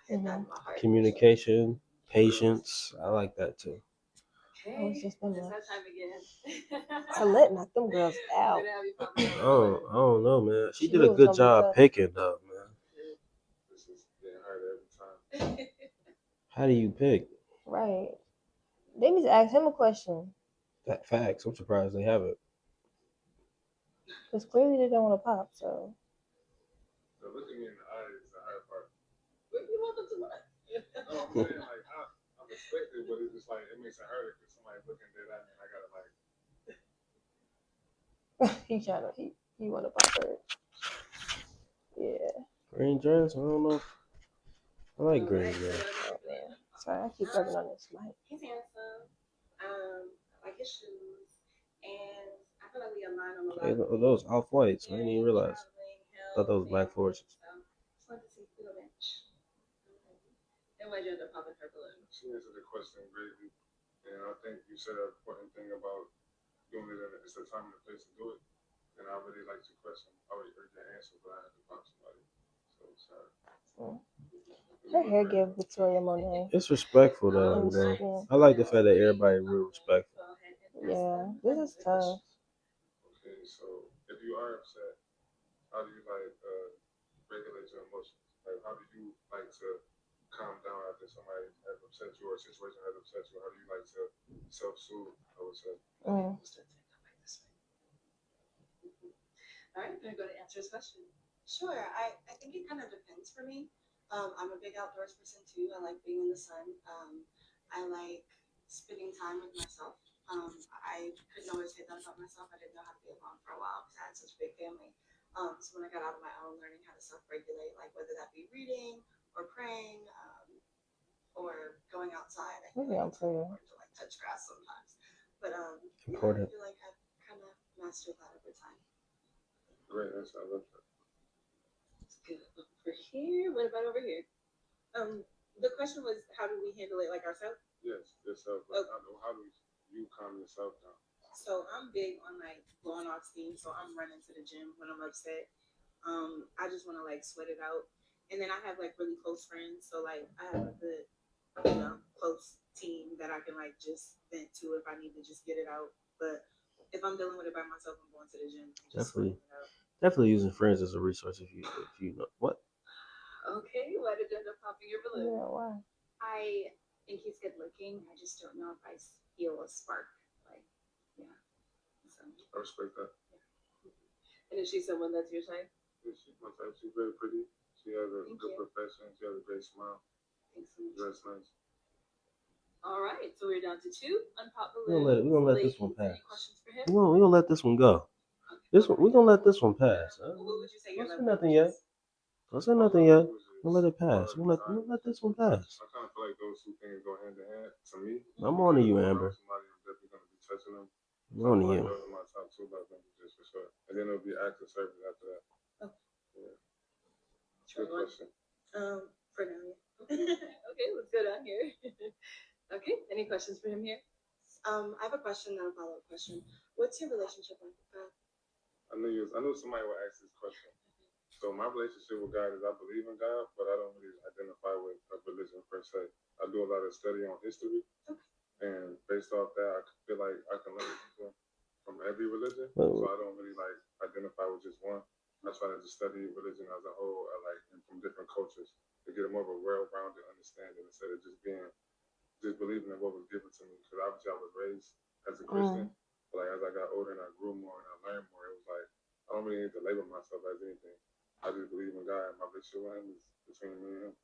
[SPEAKER 5] hit that in my heart.
[SPEAKER 1] Communication, patience. I like that too.
[SPEAKER 6] Okay.
[SPEAKER 2] Oh, it's just them
[SPEAKER 6] It's
[SPEAKER 2] left.
[SPEAKER 6] that time again.
[SPEAKER 2] Colette knocked them girls out.
[SPEAKER 1] I don't know, man. She
[SPEAKER 2] She
[SPEAKER 1] did
[SPEAKER 2] knew
[SPEAKER 1] a
[SPEAKER 2] it was
[SPEAKER 1] good
[SPEAKER 2] gonna be
[SPEAKER 1] job
[SPEAKER 2] tough.
[SPEAKER 1] picking up, man.
[SPEAKER 4] This is getting harder every time.
[SPEAKER 1] How do you pick?
[SPEAKER 2] Right. They need to ask him a question.
[SPEAKER 1] Facts. I'm surprised they haven't.
[SPEAKER 2] Because clearly they don't want to pop, so.
[SPEAKER 4] So looking me in the eye is the hard part.
[SPEAKER 6] What do you want them to look?
[SPEAKER 4] No, I'm saying like I respect it, but it's just like it makes it harder because somebody's looking dead at me and I gotta like.
[SPEAKER 2] he want to pop her. Yeah.
[SPEAKER 1] Green dress? I don't know. I like green dress.
[SPEAKER 2] Oh man. Sorry, I keep rubbing on this mic.
[SPEAKER 6] He's handsome. I like his shoes. And I feel like we align on a lot of
[SPEAKER 1] Those off whites. I didn't even realize. I thought those black forces.
[SPEAKER 6] So just wanted to see if we go match. And why'd you end up popping her balloon?
[SPEAKER 4] She answered the question greatly, and I think you said an important thing about doing it. It's the time and the place to do it. And I really liked your question. I already heard your answer, but I had to pop somebody. So sorry.
[SPEAKER 2] Her hair give Victoria Monet.
[SPEAKER 1] It's respectful though, you know. I like the fact that everybody real respectful.
[SPEAKER 2] Yeah, this is tough.
[SPEAKER 4] Okay, so if you are upset, how do you like regulate your emotions? Like how do you like to calm down after somebody has upset you or a situation has upset you? How do you like to self-soothe, I would say?
[SPEAKER 2] Mm.
[SPEAKER 3] All right, I'm gonna go to answer his question.
[SPEAKER 5] Sure. I think it kind of depends for me. I'm a big outdoors person too. I like being in the sun. I like spending time with myself. I couldn't always say that about myself. I didn't know how to be alone for a while because I had such a big family. So when I got out on my own, learning how to self-regulate, like whether that be reading or praying, or going outside, I feel
[SPEAKER 2] Maybe
[SPEAKER 5] like
[SPEAKER 2] I'm
[SPEAKER 5] it's really
[SPEAKER 2] pretty.
[SPEAKER 5] important to like touch grass sometimes. But yeah, I
[SPEAKER 1] Important.
[SPEAKER 5] feel like I've kind of mastered that over time.
[SPEAKER 4] Great answer. I love that.
[SPEAKER 3] Let's go over here. What about over here? The question was, how do we handle it like ourselves?
[SPEAKER 4] Yes, yourself. Like, how do you calm yourself down?
[SPEAKER 3] So I'm big on like blowing off steam. So I'm running to the gym when I'm upset. I just want to like sweat it out. And then I have like really close friends. So like I have a good, close team that I can like just vent to if I need to just get it out. But if I'm dealing with it by myself, I'm going to the gym. And just
[SPEAKER 1] Definitely.
[SPEAKER 3] sweating it out.
[SPEAKER 1] Definitely using friends as a resource if you know what.
[SPEAKER 3] Okay, why did you end up popping your balloon?
[SPEAKER 2] Yeah, why?
[SPEAKER 6] I think he's good looking. I just don't know if I feel a spark. Like, yeah. So,
[SPEAKER 4] I respect that.
[SPEAKER 3] And is she someone that's your type?
[SPEAKER 4] Yeah, she's my type. She's very pretty. She has a
[SPEAKER 3] Thank
[SPEAKER 4] good
[SPEAKER 3] you.
[SPEAKER 4] profession. She has a great smile.
[SPEAKER 3] Thanks so much.
[SPEAKER 4] Dress nice.
[SPEAKER 3] All right, so we're down to 2 unpopped
[SPEAKER 1] We're gonna let this one
[SPEAKER 3] Ladies,
[SPEAKER 1] pass.
[SPEAKER 3] any questions for him?
[SPEAKER 1] We're gonna let this one go. This one we're gonna let this one pass.
[SPEAKER 3] What would you say your
[SPEAKER 1] Don't say
[SPEAKER 3] love
[SPEAKER 1] nothing
[SPEAKER 3] language
[SPEAKER 1] yet.
[SPEAKER 3] is?
[SPEAKER 1] Don't say
[SPEAKER 4] My
[SPEAKER 1] nothing
[SPEAKER 4] love
[SPEAKER 1] yet.
[SPEAKER 4] language is
[SPEAKER 1] We'll let it pass.
[SPEAKER 4] quality
[SPEAKER 1] We'll let
[SPEAKER 4] time.
[SPEAKER 1] this one pass.
[SPEAKER 4] I kind of feel like those two things go hand in hand to me.
[SPEAKER 1] I'm on to you,
[SPEAKER 4] If I
[SPEAKER 1] Amber.
[SPEAKER 4] know somebody, I'm definitely going to be touching them.
[SPEAKER 1] I'm
[SPEAKER 4] So I
[SPEAKER 1] on
[SPEAKER 4] feel
[SPEAKER 1] to
[SPEAKER 4] like
[SPEAKER 1] you.
[SPEAKER 4] those are my top 2 love languages for sure. And then it'll be acts of service after that.
[SPEAKER 3] Okay.
[SPEAKER 4] Yeah.
[SPEAKER 3] Good
[SPEAKER 4] Good question.
[SPEAKER 3] For now, yeah. Okay, let's go down here. Okay, any questions for him here?
[SPEAKER 5] I have a question and a follow-up question. What's your relationship like with God?
[SPEAKER 4] I knew somebody would ask this question. So my relationship with God is I believe in God, but I don't really identify with a religion per se. I do a lot of study on history, and based off that, I feel like I can learn from every religion. So I don't really like identify with just one. I try to just study religion as a whole, and from different cultures to get a more of a well-rounded understanding instead of just believing in what was given to me. Because obviously I was raised as a Christian, but like as I got older and I grew more and I learned more, it was like I don't really need to label myself as anything. I just believe in God, and my relationship with Him is between me and Him.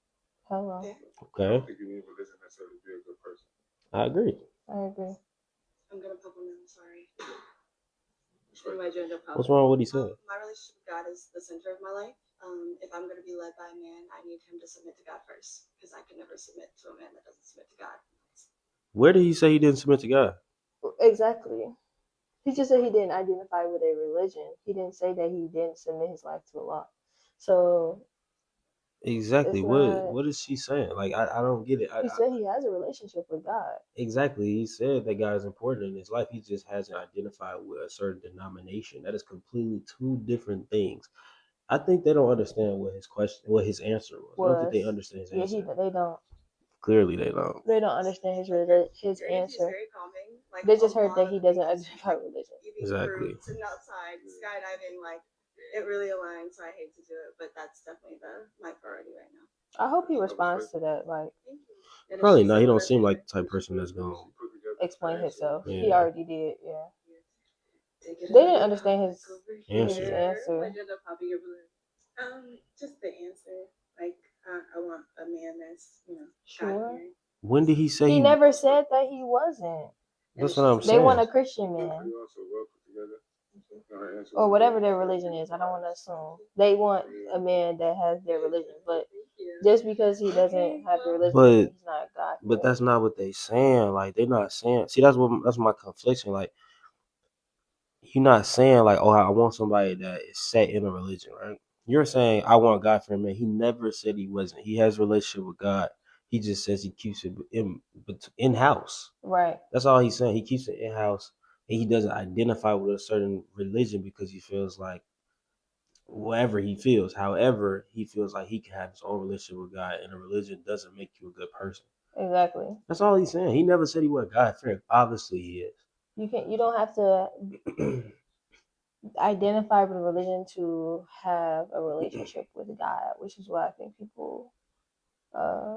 [SPEAKER 2] Hello.
[SPEAKER 4] I
[SPEAKER 1] Okay.
[SPEAKER 4] don't think you need religion necessarily to be a good person.
[SPEAKER 1] I agree.
[SPEAKER 2] I agree.
[SPEAKER 5] I'm gonna pop on them. Sorry.
[SPEAKER 1] What's wrong with what he said?
[SPEAKER 5] My relationship with God is the center of my life. If I'm gonna be led by a man, I need him to submit to God first, because I can never submit to a man that doesn't submit to God.
[SPEAKER 1] Where did he say he didn't submit to God?
[SPEAKER 2] Exactly. He just said he didn't identify with a religion. He didn't say that he didn't submit his life to Allah. So
[SPEAKER 1] Exactly.
[SPEAKER 2] it's not.
[SPEAKER 1] What is she saying? Like I don't get it.
[SPEAKER 2] He said he has a relationship with God.
[SPEAKER 1] Exactly. He said that God is important in his life. He just hasn't identified with a certain denomination. That is completely 2 different things. I think they don't understand what his answer was. I don't think they understand his answer.
[SPEAKER 2] They don't.
[SPEAKER 1] Clearly, they don't.
[SPEAKER 2] They don't understand his
[SPEAKER 5] Your energy is
[SPEAKER 2] answer.
[SPEAKER 5] very calming. Like
[SPEAKER 2] They just
[SPEAKER 5] a
[SPEAKER 2] heard
[SPEAKER 5] lot
[SPEAKER 2] that
[SPEAKER 5] of
[SPEAKER 2] he
[SPEAKER 5] the
[SPEAKER 2] doesn't
[SPEAKER 5] things,
[SPEAKER 2] identify
[SPEAKER 5] like
[SPEAKER 2] religion.
[SPEAKER 5] eating
[SPEAKER 1] Exactly.
[SPEAKER 5] fruit, sitting outside, skydiving, like it really aligns. So I hate to do it, but that's definitely my priority right now.
[SPEAKER 2] I hope he responds to that. Like,
[SPEAKER 5] Thank you.
[SPEAKER 1] Probably not. He don't seem like the type of person that's going.
[SPEAKER 2] explain himself.
[SPEAKER 1] Yeah.
[SPEAKER 2] He already did. Yeah.
[SPEAKER 3] Take it
[SPEAKER 2] They
[SPEAKER 3] over.
[SPEAKER 2] didn't understand his
[SPEAKER 1] Answer.
[SPEAKER 2] answer.
[SPEAKER 3] Why'd you end up popping your balloon?
[SPEAKER 6] just the answer. Like, I want a man that's,
[SPEAKER 2] Sure.
[SPEAKER 6] God-fearing.
[SPEAKER 1] When did he say
[SPEAKER 2] He never said that he wasn't.
[SPEAKER 1] That's what I'm
[SPEAKER 2] They
[SPEAKER 1] saying.
[SPEAKER 2] want a Christian man.
[SPEAKER 4] You also well put together.
[SPEAKER 2] Or whatever their religion is. I don't want to assume. They want a man that has their religion. But just because he doesn't have the religion,
[SPEAKER 1] But-
[SPEAKER 2] he's not God.
[SPEAKER 1] But that's not what they saying. Like they're not saying. See, that's my confliction. Like you're not saying like, oh, I want somebody that is set in a religion, right? You're saying I want God for a man. He never said he wasn't. He has a relationship with God. He just says he keeps it in house.
[SPEAKER 2] Right.
[SPEAKER 1] That's all he's saying. He keeps it in house, and he doesn't identify with a certain religion because he feels like whatever he feels. However, he feels like he can have his own relationship with God, and a religion doesn't make you a good person.
[SPEAKER 2] Exactly.
[SPEAKER 1] That's all he's saying. He never said he was God fearing. Obviously, he is.
[SPEAKER 2] You don't have to identify with a religion to have a relationship with God, which is what I think people uh,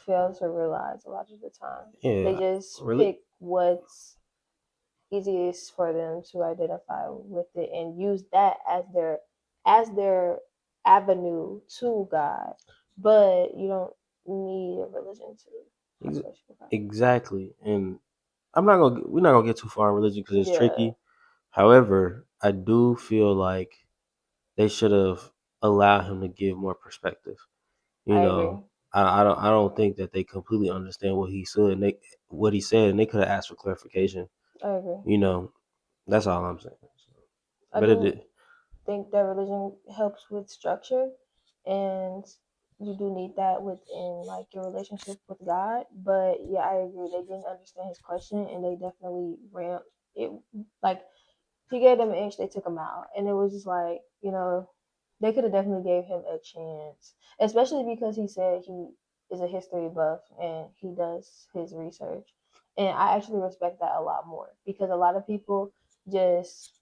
[SPEAKER 2] fail to realize a lot of the time. They
[SPEAKER 1] Yeah,
[SPEAKER 2] just
[SPEAKER 1] really.
[SPEAKER 2] pick what's easiest for them to identify with it and use that as their avenue to God. But you don't need a religion to
[SPEAKER 1] Ex-
[SPEAKER 2] associate God.
[SPEAKER 1] Exactly. And we're not gonna get too far in religion because it's
[SPEAKER 2] Yeah,
[SPEAKER 1] tricky. However, I do feel like they should have allowed him to give more perspective. You
[SPEAKER 2] I
[SPEAKER 1] know,
[SPEAKER 2] agree.
[SPEAKER 1] I don't think that they completely understand what he said, and they could have asked for clarification.
[SPEAKER 2] I agree.
[SPEAKER 1] You know, that's all I'm saying.
[SPEAKER 2] I
[SPEAKER 1] But it
[SPEAKER 2] do
[SPEAKER 1] did.
[SPEAKER 2] think that religion helps with structure, and you do need that within like your relationship with God. But yeah, I agree. They didn't understand his question, and they definitely ramped it. Like he gave them an inch, they took him out, and it was just like they could have definitely gave him a chance, especially because he said he is a history buff and he does his research, and I actually respect that a lot more because a lot of people just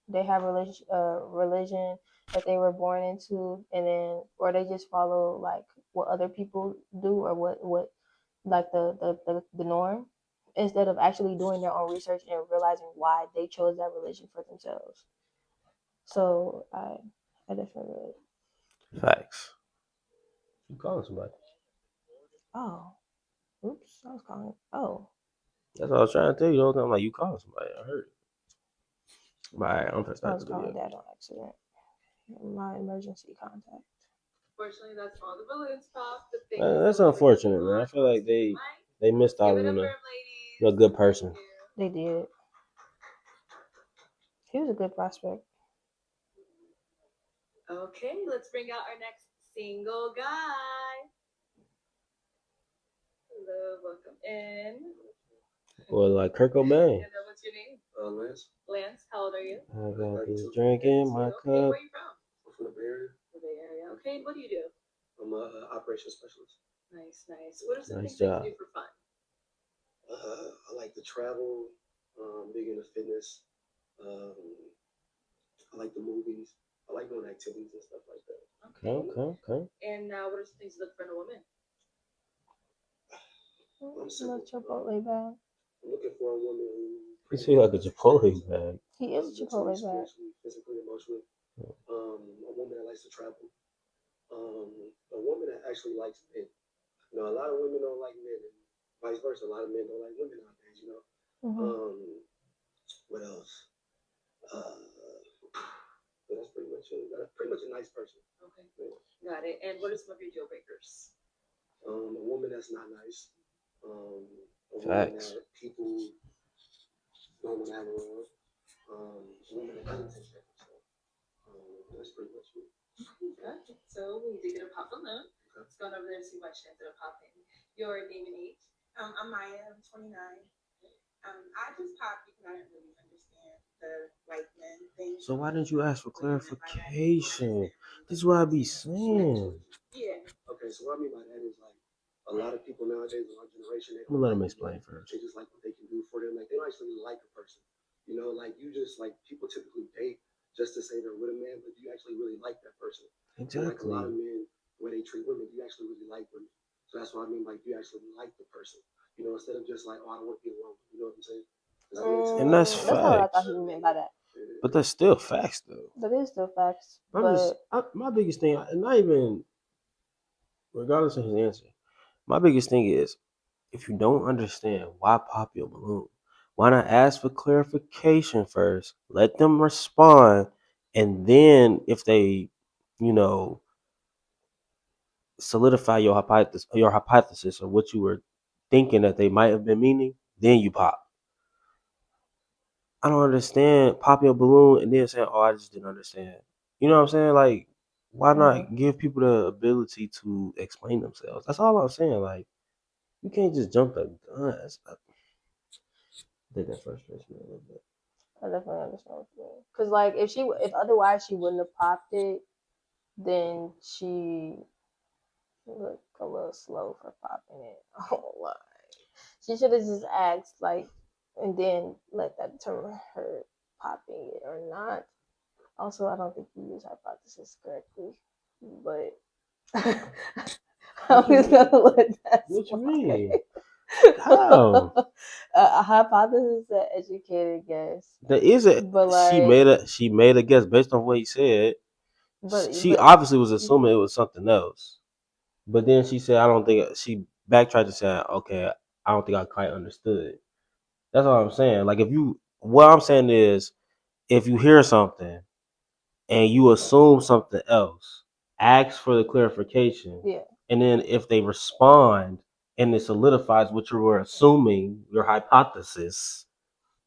[SPEAKER 2] they have religion that they were born into, and then or they just follow like what other people do or what like the norm instead of actually doing their own research and realizing why they chose that religion for themselves. So I definitely relate.
[SPEAKER 1] Facts. You calling somebody?
[SPEAKER 2] Oh, oops, I was calling. Oh,
[SPEAKER 1] That's what I was trying to tell you the whole time. Like you calling somebody. I heard it. But alright, I'm gonna
[SPEAKER 2] I
[SPEAKER 1] start
[SPEAKER 2] was
[SPEAKER 1] the
[SPEAKER 2] calling
[SPEAKER 1] video.
[SPEAKER 2] dad on accident. My emergency contact.
[SPEAKER 3] Fortunately, that's all the balloons popped. But thank you so
[SPEAKER 1] That's
[SPEAKER 3] much for coming
[SPEAKER 1] unfortunate, man. I
[SPEAKER 3] on.
[SPEAKER 1] feel like they missed
[SPEAKER 3] Give
[SPEAKER 1] out
[SPEAKER 3] it
[SPEAKER 1] on
[SPEAKER 3] up for
[SPEAKER 1] a
[SPEAKER 3] him, ladies.
[SPEAKER 1] good
[SPEAKER 3] Thank
[SPEAKER 1] person.
[SPEAKER 3] you.
[SPEAKER 2] They did. He was a good prospect.
[SPEAKER 3] Okay, let's bring out our next single guy. Hello, welcome in.
[SPEAKER 1] Or like Kurt Cobain.
[SPEAKER 3] And what's your name?
[SPEAKER 4] Lance.
[SPEAKER 3] Lance, how old are you?
[SPEAKER 1] I got this drink in my
[SPEAKER 3] Okay,
[SPEAKER 1] cup.
[SPEAKER 3] where are you from?
[SPEAKER 4] I'm from the Bay Area.
[SPEAKER 3] The Bay Area. Okay, what do you do?
[SPEAKER 4] I'm a operations specialist.
[SPEAKER 3] Nice, nice. What are some
[SPEAKER 1] Nice
[SPEAKER 3] things that
[SPEAKER 1] job.
[SPEAKER 3] you do for fun?
[SPEAKER 4] I like to travel. Big into fitness. Um, I like the movies. I like doing activities and stuff like that.
[SPEAKER 1] Okay.
[SPEAKER 3] And what are some things you look for in a woman?
[SPEAKER 4] I'm
[SPEAKER 2] No
[SPEAKER 4] simple.
[SPEAKER 2] Chipotle bag.
[SPEAKER 4] I'm looking for a woman
[SPEAKER 1] You
[SPEAKER 4] who
[SPEAKER 1] feel like a Chipotle bag.
[SPEAKER 2] He is a
[SPEAKER 4] mentally,
[SPEAKER 2] Chipotle bag.
[SPEAKER 4] spiritually, physically, emotionally. A woman that likes to travel. A woman that actually likes men. You know, a lot of women don't like men, and vice versa. A lot of men don't like women nowadays. You know.
[SPEAKER 2] Mm-hmm.
[SPEAKER 4] What else? Uh, but that's pretty much it. Pretty much a nice person.
[SPEAKER 3] Okay, got it. And what are some of your deal breakers?
[SPEAKER 4] A woman that's not nice. A woman
[SPEAKER 1] Facts.
[SPEAKER 4] that people don't want to have around. A woman that doesn't take care of herself. That's pretty much it.
[SPEAKER 3] Gotcha. So we did get a pop balloon.
[SPEAKER 4] Okay.
[SPEAKER 3] Let's go over there and see what chance it'll pop in. Your name and age.
[SPEAKER 5] I'm Maya. I'm 29. I just popped because I didn't really understand the white men thing.
[SPEAKER 1] So why didn't you ask for
[SPEAKER 5] What they meant by that.
[SPEAKER 1] clarification? This is what I be saying.
[SPEAKER 3] Yeah.
[SPEAKER 4] Okay, so what I mean by that is like a lot of people nowadays in our generation, they
[SPEAKER 1] I'm
[SPEAKER 4] don't
[SPEAKER 1] gonna let
[SPEAKER 4] like
[SPEAKER 1] him
[SPEAKER 4] men.
[SPEAKER 1] explain first.
[SPEAKER 4] They just like what they can do for them. Like they don't actually like a person. You know, like you just like people typically date just to say they're with a man, but do you actually really like that person? And like a lot of
[SPEAKER 1] Exactly.
[SPEAKER 4] men, the way they treat women, do you actually really like women? So that's what I mean. Like you actually like the person. You know, instead of just like, oh, I don't want to be alone. You know what I'm saying? Does that make sense?
[SPEAKER 1] And that's
[SPEAKER 2] That's not what I thought
[SPEAKER 1] facts.
[SPEAKER 2] he meant by that.
[SPEAKER 1] But that's still facts though.
[SPEAKER 2] That is still facts, but
[SPEAKER 1] My biggest thing, and not even regardless of his answer, my biggest thing is if you don't understand why pop your balloon, why not ask for clarification first? Let them respond, and then if they, you know, solidify your hypothesis or what you were thinking that they might have been meaning, then you pop. I don't understand popping a balloon and then saying, "Oh, I just didn't understand." You know what I'm saying? Like, why
[SPEAKER 2] mm-hmm.
[SPEAKER 1] not give people the ability to explain themselves? That's all I'm saying. Like, you can't just jump the gun. I think that frustrates me a little bit.
[SPEAKER 2] I definitely understand what you mean. Cause like if otherwise she wouldn't have popped it, then she looked a little slow for popping it. Oh lie. She should have just asked like, and then let that determine her popping it or not. Also, I don't think you use hypothesis correctly, but I'm just gonna let that
[SPEAKER 1] What you
[SPEAKER 2] slide.
[SPEAKER 1] mean? How?
[SPEAKER 2] A hypothesis is an educated guess,
[SPEAKER 1] There is a
[SPEAKER 2] but
[SPEAKER 1] she made a guess based on what he said. She
[SPEAKER 2] but
[SPEAKER 1] obviously was assuming it was something else. But then she said, I don't think she backtracked and said, okay, I don't think I quite understood. That's all I'm saying. Like if you what I'm saying is if you hear something and you assume something else, ask for the clarification.
[SPEAKER 2] yeah.
[SPEAKER 1] And then if they respond and it solidifies what you were assuming, your hypothesis,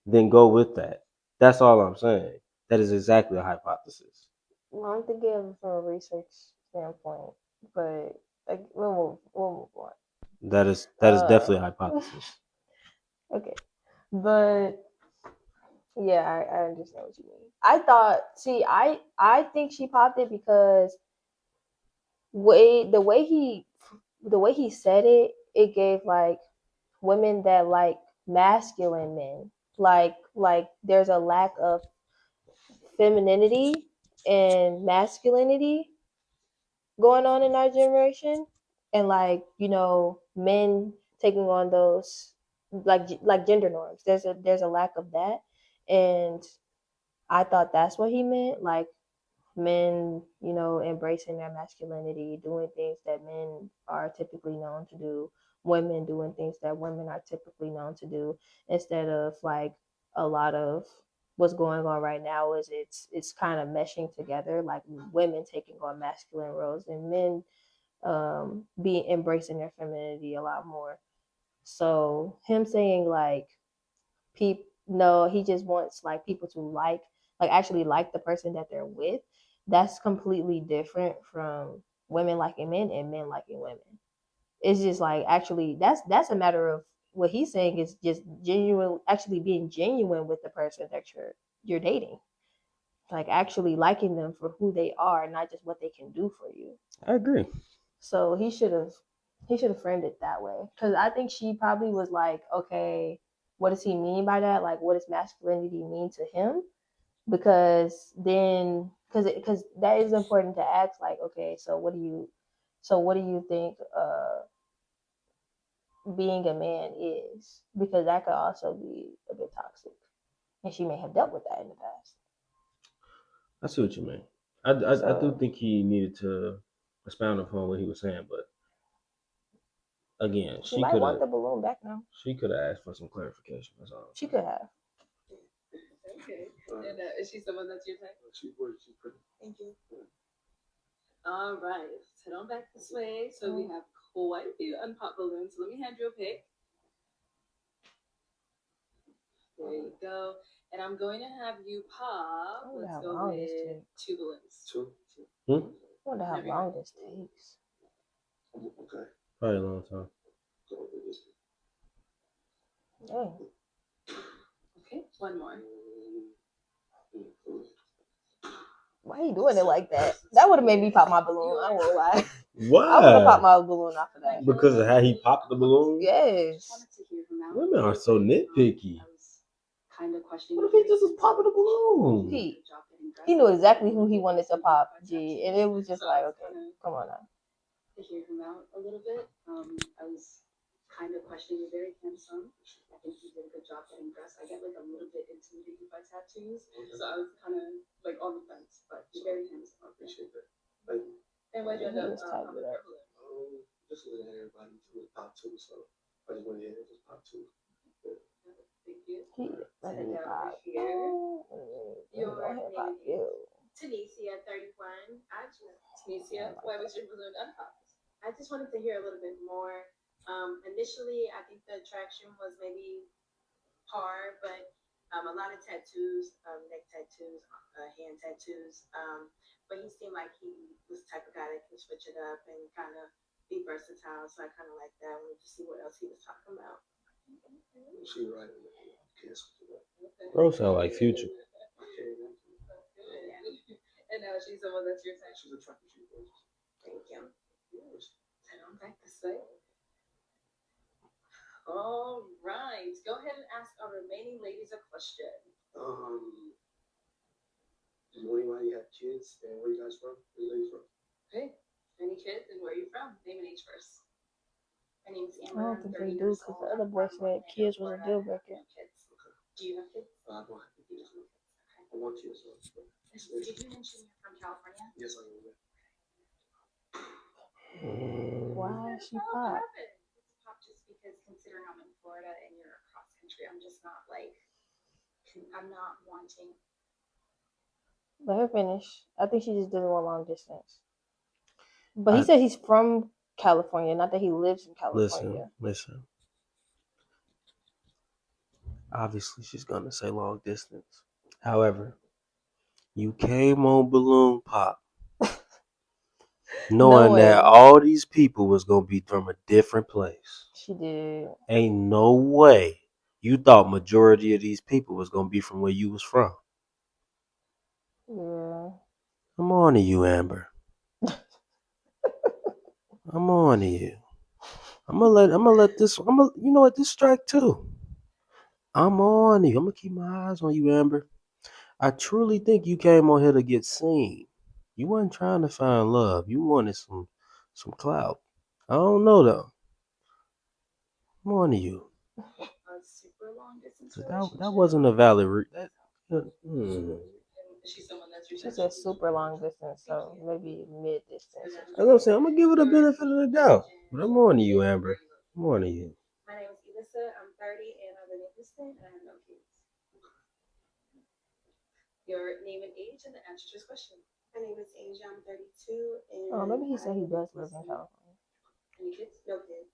[SPEAKER 1] then go with that. That's all I'm saying. That is exactly a hypothesis.
[SPEAKER 2] Well, I'm thinking of it from a research standpoint, but like, we'll move on.
[SPEAKER 1] That is definitely a hypothesis.
[SPEAKER 2] Okay, but yeah, I understand what you mean. I thought, see, I think she popped it because way the way he said it, it gave like women that like masculine men, like there's a lack of femininity and masculinity going on in our generation, and like men taking on those like gender norms. There's a lack of that, and I thought that's what he meant, like men, embracing their masculinity, doing things that men are typically known to do, women doing things that women are typically known to do, instead of like a lot of what's going on right now is it's kind of meshing together, like women taking on masculine roles and men be embracing their femininity a lot more. So him saying like people, no, he just wants like people to like actually like the person that they're with. That's completely different from women liking men and men liking women. It's just like actually that's a matter of what he's saying is just genuine, actually being genuine with the person that you're dating, like actually liking them for who they are, not just what they can do for you.
[SPEAKER 1] I agree.
[SPEAKER 2] So he should have framed it that way, because I think she probably was like, okay, what does he mean by that? Like, what does masculinity mean to him? Because then, because that is important to ask. Like, okay, so what do you think being a man is? Because that could also be a bit toxic, and she may have dealt with that in the past.
[SPEAKER 1] I see what you mean. I do
[SPEAKER 2] So
[SPEAKER 1] think he needed to expound upon what he was saying, but again,
[SPEAKER 2] she might want the balloon back now.
[SPEAKER 1] she could have asked for some clarification. That's all.
[SPEAKER 2] She could have.
[SPEAKER 3] Okay. And is she someone that's your type?
[SPEAKER 4] She's pretty.
[SPEAKER 5] Thank you.
[SPEAKER 3] All right. Let's head on back this way. So we have quite a few unpopped balloons. So let me hand you a pick. There you go. And I'm going to have you pop.
[SPEAKER 2] I wonder
[SPEAKER 3] Let's
[SPEAKER 2] how
[SPEAKER 3] go
[SPEAKER 2] long this
[SPEAKER 3] with
[SPEAKER 2] takes.
[SPEAKER 3] 2 balloons.
[SPEAKER 4] Two.
[SPEAKER 1] Hmm?
[SPEAKER 2] I wonder how
[SPEAKER 3] Whenever you're
[SPEAKER 2] long
[SPEAKER 3] ready.
[SPEAKER 2] this takes.
[SPEAKER 4] Okay.
[SPEAKER 1] Probably a long time.
[SPEAKER 2] Dang.
[SPEAKER 3] Okay. One more.
[SPEAKER 2] Why are you doing it like that? That would have made me pop my balloon. I won't lie.
[SPEAKER 1] Why?
[SPEAKER 2] I would have popped my balloon off of that.
[SPEAKER 1] Because of how he popped the balloon?
[SPEAKER 2] Yes.
[SPEAKER 3] Wanted to hear him out.
[SPEAKER 1] Women are so nitpicky.
[SPEAKER 3] I was kind of questioning.
[SPEAKER 1] What if he just was popping the balloon?
[SPEAKER 2] He knew exactly who he wanted to pop, G, and it was just like, okay, come on now.
[SPEAKER 3] To hear him out a little bit. I was kind of questioning. You're very handsome. I think you did a good job getting dressed. I get like a little bit intimidated by tattoos, so I was kind of like on the fence. But you're very handsome. I appreciate that. Thank you. And why did you end up popping the balloon?
[SPEAKER 4] Just looking at everybody to pop two, so I just went ahead and just pop two.
[SPEAKER 3] Thank you.
[SPEAKER 2] He let me pop.
[SPEAKER 3] Your
[SPEAKER 2] Go ahead, pop
[SPEAKER 3] name
[SPEAKER 2] you.
[SPEAKER 3] is Tunisia 31. Tunisia, why was your balloon unpopped? I just wanted to hear a little bit more. Initially, I think the attraction was maybe par, but a lot of tattoos, neck tattoos, hand tattoos. But he seemed like he was the type of guy that can switch it up and kind of be versatile. So I kind of like that. I wanted to see what else he was talking about.
[SPEAKER 4] She right.
[SPEAKER 1] Bro sound like Future.
[SPEAKER 3] And now she's someone that's your type.
[SPEAKER 4] She's attractive.
[SPEAKER 3] Thank you. And I'm back this way. All right. Go ahead and ask our remaining ladies a question.
[SPEAKER 4] Do you know anybody have kids? And where you guys from? Where you ladies from?
[SPEAKER 3] Okay. Any kids and where are you from? Name and age first.
[SPEAKER 6] My name's
[SPEAKER 2] I
[SPEAKER 6] Amber.
[SPEAKER 2] don't
[SPEAKER 6] I'm
[SPEAKER 2] think
[SPEAKER 6] 30
[SPEAKER 2] they do
[SPEAKER 6] years
[SPEAKER 2] because
[SPEAKER 6] old.
[SPEAKER 2] the other
[SPEAKER 6] I'm
[SPEAKER 2] boy
[SPEAKER 6] from
[SPEAKER 2] said
[SPEAKER 6] Orlando,
[SPEAKER 2] kids was a
[SPEAKER 6] Florida.
[SPEAKER 2] deal
[SPEAKER 6] I have
[SPEAKER 2] breaker.
[SPEAKER 6] no kids. Do you have kids?
[SPEAKER 4] I don't have to do this.
[SPEAKER 6] Okay.
[SPEAKER 4] I want to as well.
[SPEAKER 6] Did you mention you're from California?
[SPEAKER 4] Yes, I am.
[SPEAKER 2] Why is she
[SPEAKER 6] What
[SPEAKER 2] pop?
[SPEAKER 6] happened? It's pop just because considering I'm in Florida and you're across country, I'm just not like, I'm not wanting.
[SPEAKER 2] Let her finish. I think she just doesn't want long distance. But he
[SPEAKER 1] I,
[SPEAKER 2] said he's from California, not that he lives in
[SPEAKER 1] listen,
[SPEAKER 2] California.
[SPEAKER 1] listen. Obviously, she's gonna say long distance. However, you came on Balloon Pop knowing that
[SPEAKER 2] Knowing
[SPEAKER 1] all these people was gonna be from a different place.
[SPEAKER 2] she did.
[SPEAKER 1] Ain't no way you thought majority of these people was gonna be from where you was from.
[SPEAKER 2] Yeah.
[SPEAKER 1] I'm on to you, Amber. I'm on to you. I'm gonna let this. You know what? This strike too. I'm on you. I'm gonna keep my eyes on you, Amber. I truly think you came on here to get seen. You wasn't trying to find love. You wanted some clout. I don't know though. I'm on to you.
[SPEAKER 6] A super long distance
[SPEAKER 1] That
[SPEAKER 6] relationship.
[SPEAKER 1] wasn't a valid.
[SPEAKER 3] Is she someone that's your
[SPEAKER 2] She
[SPEAKER 3] type?
[SPEAKER 2] said super long distance, so maybe mid distance.
[SPEAKER 1] That's what I'm saying. I'm gonna give it a benefit of the doubt. But I'm on to you, Amber. I'm on to you.
[SPEAKER 6] My name is Elissa. I'm 30 and I live in Houston and I have no kids. Your name and age and the answer to this question.
[SPEAKER 5] My name is Asia. I'm 32, and
[SPEAKER 2] Oh, maybe he
[SPEAKER 5] I
[SPEAKER 2] said he
[SPEAKER 5] live in
[SPEAKER 2] does live in
[SPEAKER 5] Houston.
[SPEAKER 2] California.
[SPEAKER 6] Any kids?
[SPEAKER 5] No kids.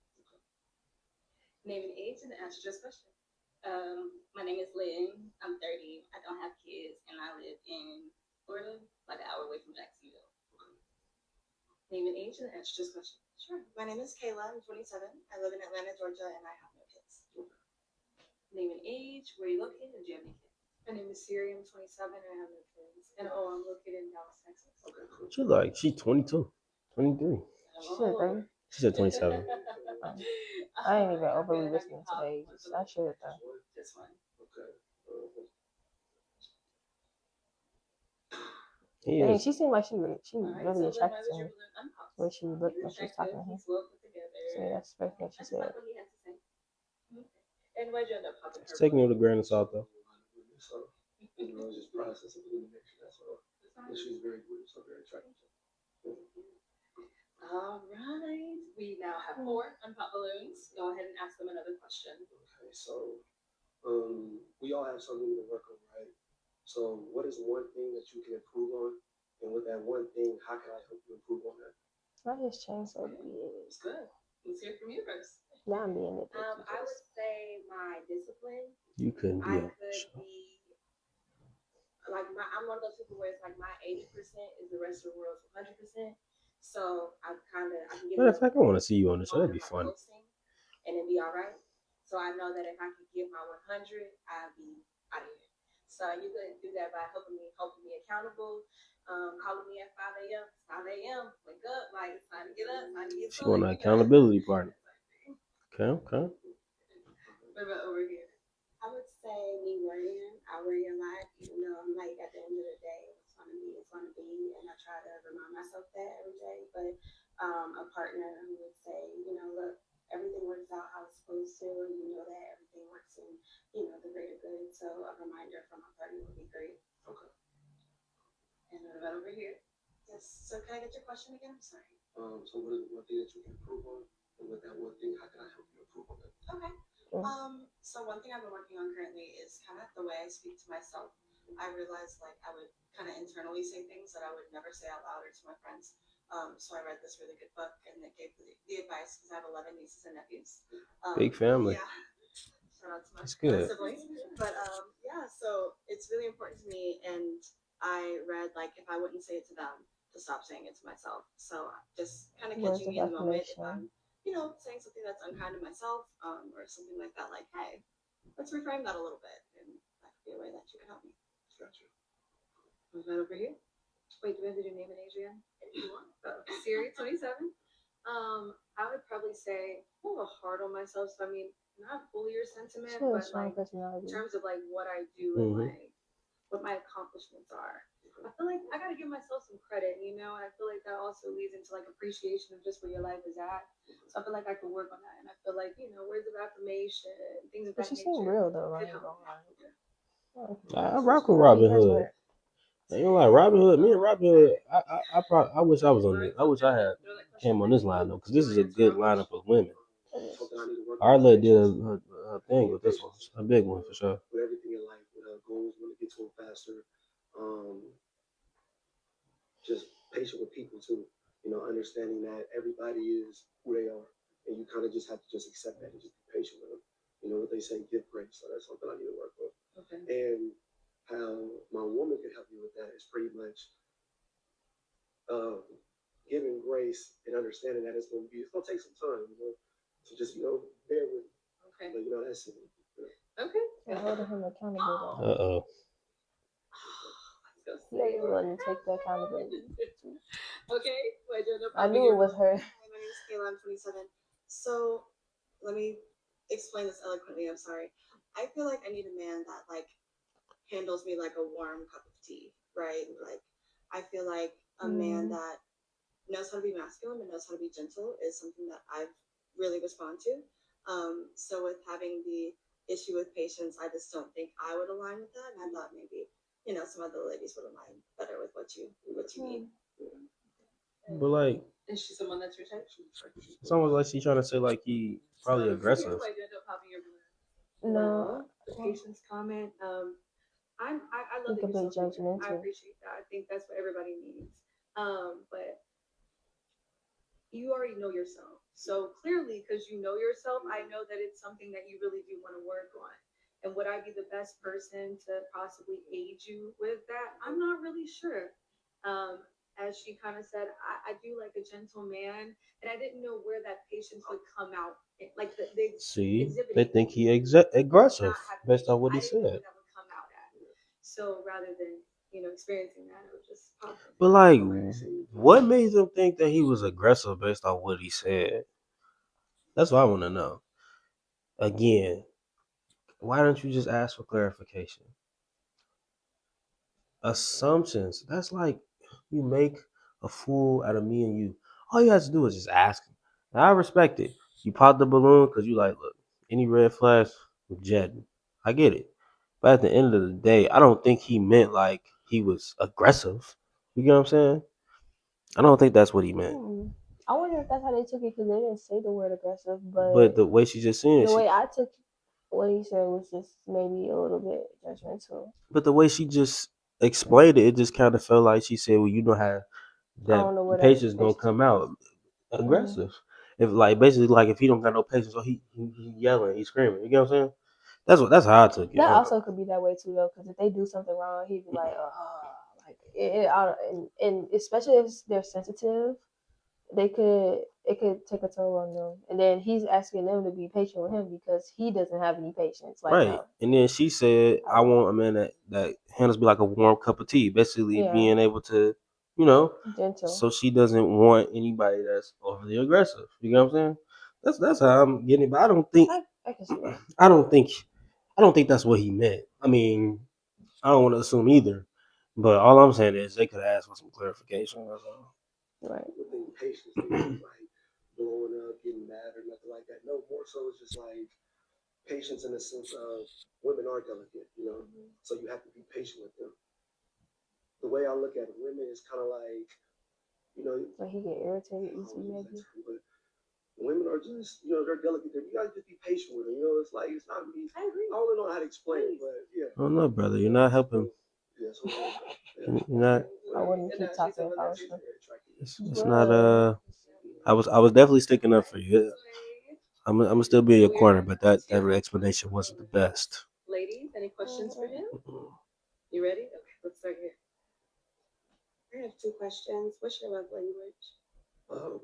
[SPEAKER 3] Name and age and the answer to this question. My name is Lynn. I'm 30. I don't have kids and I live in Florida, like an hour away from Jacksonville. Name and age and the answer to this question.
[SPEAKER 5] Sure. My name is Kayla. I'm 27. I live in Atlanta, Georgia, and I have no kids.
[SPEAKER 3] Name and age, where you located, and do you have any kids?
[SPEAKER 6] My name is Siri. I'm 27 and I have no kids. And I'm located in Dallas, Texas.
[SPEAKER 3] Okay, cool.
[SPEAKER 1] She like she 22, 23.
[SPEAKER 2] She said 30.
[SPEAKER 1] She said 27.
[SPEAKER 2] I ain't even overly listening to the ages. I should though.
[SPEAKER 3] This one.
[SPEAKER 4] Okay.
[SPEAKER 1] He
[SPEAKER 2] Dang,
[SPEAKER 1] is.
[SPEAKER 2] she seemed like she really
[SPEAKER 3] Alright, so
[SPEAKER 2] attracted
[SPEAKER 3] then
[SPEAKER 2] to
[SPEAKER 3] why
[SPEAKER 2] me.
[SPEAKER 3] was your balloon unpopped?
[SPEAKER 2] Where she looked when
[SPEAKER 3] He's
[SPEAKER 2] she was talking
[SPEAKER 3] attractive,
[SPEAKER 2] to him.
[SPEAKER 3] he's well put together.
[SPEAKER 2] So yeah, that's the first thing she
[SPEAKER 3] That's
[SPEAKER 2] said.
[SPEAKER 3] about what he had to say. Okay. And why'd you end up popping her
[SPEAKER 1] It's taking it
[SPEAKER 3] balloon?
[SPEAKER 1] with a grain of salt though.
[SPEAKER 4] So, it's just process of elimination. That's all. But she's very beautiful, very attractive.
[SPEAKER 3] All right. We now have 4 unpopped balloons. Go ahead and ask them another question.
[SPEAKER 4] Okay, so we all have something to work on, right? So what is one thing that you can improve on? And with that one thing, how can I help you improve on that?
[SPEAKER 2] Why his chain so big?
[SPEAKER 3] It's good. Let's hear from you first.
[SPEAKER 2] Now I'm being nitpicky.
[SPEAKER 6] I would say my discipline.
[SPEAKER 1] You couldn't be
[SPEAKER 6] I
[SPEAKER 1] on the
[SPEAKER 6] could
[SPEAKER 1] show.
[SPEAKER 6] be like I'm one of those people where it's like my 80% is the rest of the world's 100%. So I can get
[SPEAKER 1] Matter of fact, I want to see you on the show. That'd be
[SPEAKER 6] like
[SPEAKER 1] funny.
[SPEAKER 6] posting and it'd be all right. So I know that if I could give my 100, I'd be out of here. So you could do that by helping me accountable, calling me at 5 a.m. 5 a.m. Wake up, like it's time to get up, time to get
[SPEAKER 1] She
[SPEAKER 6] going.
[SPEAKER 1] want an accountability partner. Okay.
[SPEAKER 3] What about over here?
[SPEAKER 5] I would say me worrying. I worry a lot, even though I'm like at the end of the day, it's gonna be, and I try to remind myself that every day. But a partner who would say, look, everything works out how it's supposed to. You know that everything works in, the greater good. So a reminder from a partner would be great.
[SPEAKER 4] Okay.
[SPEAKER 3] And what about over here?
[SPEAKER 5] Yes. So can I get your question again? I'm sorry.
[SPEAKER 4] So what is one thing that you can improve on? And with that one thing, how can I help you improve on that?
[SPEAKER 5] Okay. So one thing I've been working on currently is kind of the way I speak to myself. I realized like I would kind of internally say things that I would never say out loud or to my friends. So I read this really good book and it gave the advice because I have 11 nieces and nephews.
[SPEAKER 1] Big family.
[SPEAKER 5] Yeah. Shout out to my
[SPEAKER 1] That's good.
[SPEAKER 5] siblings. But yeah, so it's really important to me. And I read like if I wouldn't say it to them, to stop saying it to myself. So just kind of
[SPEAKER 2] Words
[SPEAKER 5] catching
[SPEAKER 2] of
[SPEAKER 5] me in the moment if
[SPEAKER 2] affirmation.
[SPEAKER 5] I'm saying something that's unkind to myself, or something like that, like, hey, let's reframe that a little bit. And that could be a way that you can help me.
[SPEAKER 4] Gotcha.
[SPEAKER 3] What about over here? Wait, do we have to do name and age again? If you want. Siri, 27.
[SPEAKER 6] I would probably say I'm a little hard on myself. So I mean, not fully your sentiment,
[SPEAKER 2] She has a
[SPEAKER 6] but
[SPEAKER 2] strong
[SPEAKER 6] like in
[SPEAKER 2] personality.
[SPEAKER 6] terms of like what I do and like what my accomplishments are. I feel like I gotta give myself some credit, you know. I feel like that also leads into like appreciation of just where your life is at. So I feel like I can work on that, and I feel like words of affirmation, things of
[SPEAKER 2] But
[SPEAKER 6] that
[SPEAKER 2] she seemed
[SPEAKER 6] nature,
[SPEAKER 2] real though. I
[SPEAKER 6] could
[SPEAKER 2] ain't
[SPEAKER 6] help.
[SPEAKER 2] gonna lie. Oh,
[SPEAKER 1] I rock with
[SPEAKER 2] I mean,
[SPEAKER 1] Robin
[SPEAKER 2] that's
[SPEAKER 1] Hood.
[SPEAKER 2] weird.
[SPEAKER 1] I ain't gonna lie, Robin Hood. Me and Robin Hood. I wish I was on this. I wish I had came on this lineup because this is a good lineup of women. Arla did a thing with this one, a big one for sure.
[SPEAKER 7] With everything in life, goals, want to get to them faster. Just patient with people too. Understanding that everybody is who they are, and you kind of just have to just accept that and just be patient with them. What they say, give grace. So that's something I need to work with.
[SPEAKER 6] Okay.
[SPEAKER 7] And how my woman can help me with that is pretty much giving grace and understanding that it's gonna take some time, to just bear with me.
[SPEAKER 6] Okay.
[SPEAKER 7] But that's it.
[SPEAKER 6] Okay.
[SPEAKER 2] And holding him accountable though.
[SPEAKER 1] Uh-oh.
[SPEAKER 2] He ain't willing to take the accountability.
[SPEAKER 6] Okay.
[SPEAKER 2] I knew it was her.
[SPEAKER 5] Hi, my name is Kayla. I'm 27. So let me explain this eloquently. I'm sorry. I feel like I need a man that handles me like a warm cup of tea, right? Like I feel like a man that knows how to be masculine but knows how to be gentle is something that I really respond to. So with having the issue with patience, I just don't think I would align with that. And I thought maybe some other ladies would align better with what you need.
[SPEAKER 1] But like,
[SPEAKER 6] is she someone that's your type?
[SPEAKER 1] it's almost like she's trying to say like he probably aggressive.
[SPEAKER 2] No.
[SPEAKER 6] The patience comment. I
[SPEAKER 2] He
[SPEAKER 6] love that
[SPEAKER 2] could be
[SPEAKER 6] you're so clear. I
[SPEAKER 2] judgmental.
[SPEAKER 6] appreciate that. I think that's what everybody needs. But you already know yourself. So clearly, because you know yourself, I know that it's something that you really do want to work on. And would I be the best person to possibly aid you with that? I'm not really sure. As she kind of said, I do like a gentle man, and I didn't know where that patience would come out. Like
[SPEAKER 1] See,
[SPEAKER 6] exhibiting
[SPEAKER 1] they think he aggressive
[SPEAKER 6] not having
[SPEAKER 1] based on
[SPEAKER 6] patience.
[SPEAKER 1] what he
[SPEAKER 6] I didn't know
[SPEAKER 1] said.
[SPEAKER 6] where that would come out at. So rather than experiencing that, it would just pop in.
[SPEAKER 1] But like, what made them think that he was aggressive based on what he said? That's what I want to know. Again, why don't you just ask for clarification? Assumptions. That's like you make a fool out of me and you. All you have to do is just ask him. Now, I respect it. You pop the balloon because you like, look, any red flags, we're jetting. I get it. But at the end of the day, I don't think he meant like he was aggressive. You get what I'm saying? I don't think that's what he meant.
[SPEAKER 2] I wonder if that's how they took it because they didn't say the word aggressive,
[SPEAKER 1] But the way she just said it,
[SPEAKER 2] the way I took what he said was just maybe a little bit judgmental.
[SPEAKER 1] but the way she just explained it, it just kind of felt like she said, well, you know how
[SPEAKER 2] I
[SPEAKER 1] that
[SPEAKER 2] don't know where that
[SPEAKER 1] patience gonna come out aggressive. If like basically like if he don't got no patience, so he yelling, he screaming. You get what I'm saying? That's how I took it.
[SPEAKER 2] That also could be that way too, though, because if they do something wrong, he'd be like, like and especially if they're sensitive, it could take a toll on them. And then he's asking them to be patient with him because he doesn't have any patience. Like,
[SPEAKER 1] Right. And then she said, I want a man that handles me like a warm cup of tea. Basically being able to,
[SPEAKER 2] gentle.
[SPEAKER 1] so she doesn't want anybody that's overly aggressive. You know what I'm saying? That's how I'm getting it. But I don't think
[SPEAKER 2] I can see that.
[SPEAKER 1] I don't think that's what he meant. I mean, I don't want to assume either. But all I'm saying is they could ask for some clarification. That's all.
[SPEAKER 2] Right.
[SPEAKER 7] Within patience, they don't like blowing up, getting mad, or nothing like that. No, more so it's just like patience in the sense of women are delicate, so you have to be patient with them. The way I look at it, women is kind of like,
[SPEAKER 2] Like he get irritated easily, maybe.
[SPEAKER 7] But women are just, they're delicate. You gotta just be patient with them. It's like it's not me.
[SPEAKER 6] I agree.
[SPEAKER 7] I don't know how to explain it, but yeah.
[SPEAKER 1] I don't know, brother. You're not helping.
[SPEAKER 7] Yeah, so
[SPEAKER 1] You're not.
[SPEAKER 2] I wouldn't keep talking if I was him.
[SPEAKER 1] It's not. I was definitely sticking up for you. I'm gonna still be in your corner, but that explanation wasn't the best.
[SPEAKER 6] Ladies, any questions for him? You ready? Okay, let's start here.
[SPEAKER 5] I have 2 questions. What's your love language?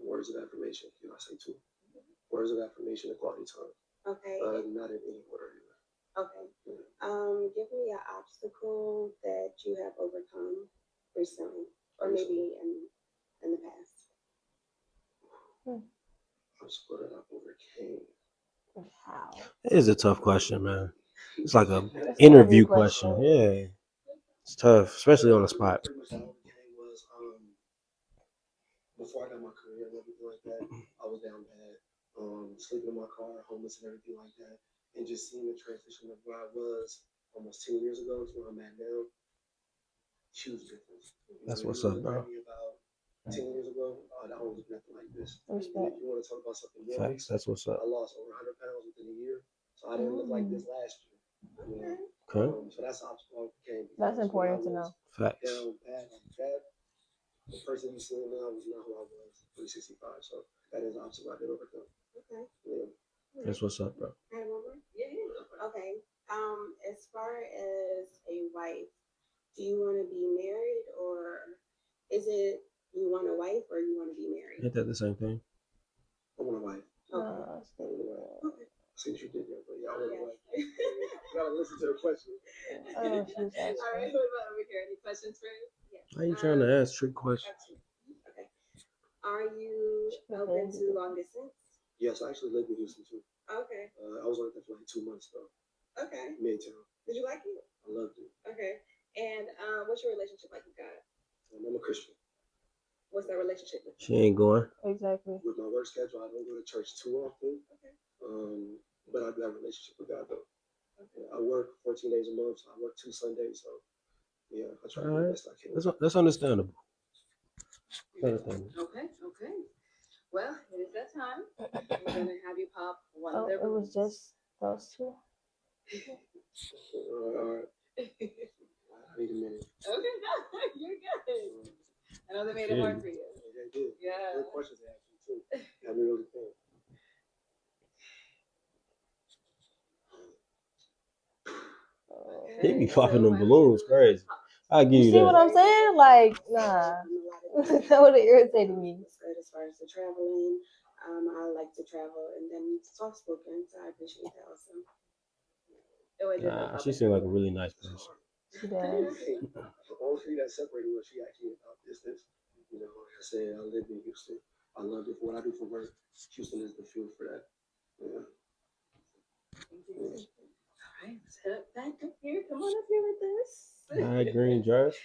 [SPEAKER 7] Words of affirmation. I say 2. Words of affirmation and quality time.
[SPEAKER 5] Okay.
[SPEAKER 7] Not in any order either.
[SPEAKER 5] Okay. Give me an obstacle that you have overcome recently, or maybe in the past.
[SPEAKER 7] Obstacle that I overcame.
[SPEAKER 2] How?
[SPEAKER 1] It is a tough question, man. It's like a interview question. Yeah. It's tough, especially on the spot.
[SPEAKER 7] Pretty much how it became was before I got my career and everything like that, I was down bad, sleeping in my car, homeless and everything like that, and just seeing the transition of where I was almost 10 years ago to where I'm at now, huge difference.
[SPEAKER 1] That's
[SPEAKER 7] If
[SPEAKER 1] what's
[SPEAKER 7] you
[SPEAKER 1] up,
[SPEAKER 7] would have
[SPEAKER 1] bro.
[SPEAKER 7] met me about 10 years ago, that was nothing like this.
[SPEAKER 2] Respect.
[SPEAKER 7] And if you want to talk about something more
[SPEAKER 1] Facts. That's what's up.
[SPEAKER 7] I lost over 100 pounds within a year, so I didn't look like this last year.
[SPEAKER 1] Okay.
[SPEAKER 7] So that's how I became.
[SPEAKER 2] That's important to know.
[SPEAKER 1] Facts.
[SPEAKER 7] Down bad like that. The person you see now was not who I was 365. So that is obstacle I did overcome.
[SPEAKER 5] Okay.
[SPEAKER 7] Yeah.
[SPEAKER 1] That's what's up, bro.
[SPEAKER 5] I have one more. Yeah. Okay. As far as a wife, do you want to be married, or is it you want a wife or you want to be married?
[SPEAKER 1] Ain't that the same thing?
[SPEAKER 7] I want a wife.
[SPEAKER 5] Okay.
[SPEAKER 7] Okay. See what you did there, but yeah, I want a wife. You gotta listen to the question.
[SPEAKER 2] Oh, she's asking.
[SPEAKER 5] All right. What about over here? Any questions for him? Yeah.
[SPEAKER 1] Why you trying to ask trick questions?
[SPEAKER 5] Okay. Are you open to long distance?
[SPEAKER 7] Yes, I actually lived in Houston too.
[SPEAKER 5] Okay.
[SPEAKER 7] I was only there for like 2 months though.
[SPEAKER 5] Okay.
[SPEAKER 7] Midtown.
[SPEAKER 5] Did you like it?
[SPEAKER 7] I loved it.
[SPEAKER 5] Okay. And what's your relationship like with God?
[SPEAKER 7] I'm a Christian.
[SPEAKER 5] What's that relationship with?
[SPEAKER 1] She ain't going.
[SPEAKER 2] Exactly.
[SPEAKER 7] With my work schedule, I don't go to church too often.
[SPEAKER 5] Okay.
[SPEAKER 7] But I do have a relationship with God though. Okay. I work 14 days a month, so I work 2 Sundays. So yeah, I try to do the best I can.
[SPEAKER 1] That's understandable.
[SPEAKER 3] Okay. Well, it is that time. We're gonna have you pop one of their
[SPEAKER 2] It was
[SPEAKER 3] balloons.
[SPEAKER 2] just those two.
[SPEAKER 7] All right. I need a minute.
[SPEAKER 3] Okay, you're good. I know they made it hard for you.
[SPEAKER 7] They did.
[SPEAKER 3] Yeah.
[SPEAKER 7] Good questions they asked me too. Had me really think.
[SPEAKER 1] He be popping them balloons crazy. I give
[SPEAKER 2] You
[SPEAKER 1] you
[SPEAKER 2] see
[SPEAKER 1] that.
[SPEAKER 2] what I'm saying? Like, nah. That would have irritated me.
[SPEAKER 5] As far as the traveling, I like to travel, and then soft spoken, so I appreciate that also.
[SPEAKER 1] Nah, she seemed like a really nice person.
[SPEAKER 2] She does.
[SPEAKER 7] The only thing that separated was she actually about distance. Like I said, I lived in Houston. I loved it for what I do for work. Houston is the field for that. Yeah.
[SPEAKER 3] All right, let's head up back up here. Come on up here with us.
[SPEAKER 1] All right, green dress.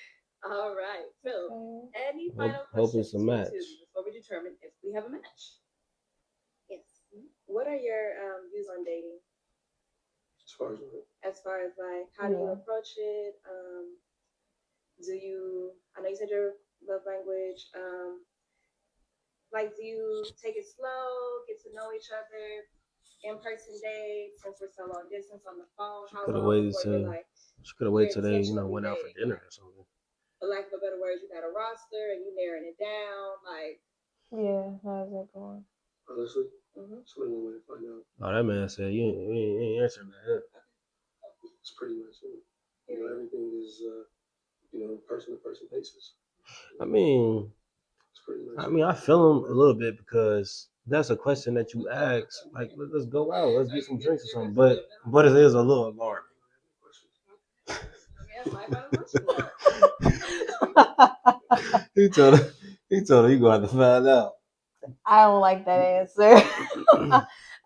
[SPEAKER 3] All right. So, any final
[SPEAKER 1] Hope
[SPEAKER 3] questions
[SPEAKER 1] it's a match.
[SPEAKER 3] before we determine if we have a match?
[SPEAKER 5] Yes. What are your views on dating? As far as like, how do you approach it? I know you said your love language. Like, do you take it slow, get to know each other, in-person dates, since we're so long distance on the phone?
[SPEAKER 1] She could have waited till they, went out for dinner or something.
[SPEAKER 5] For lack of a better word, you got a roster and you narrowing it down, like.
[SPEAKER 2] Yeah, how's that going?
[SPEAKER 7] Honestly, somebody want to find out.
[SPEAKER 1] Oh, that man said you ain't answering that.
[SPEAKER 7] It's pretty much it. Everything is person to person basis.
[SPEAKER 1] I feel him a little bit because that's a question that you ask. Like, let's go out, let's get some drinks or something. But it is a little alarming. He told her you gonna have to find out.
[SPEAKER 2] I don't like that answer.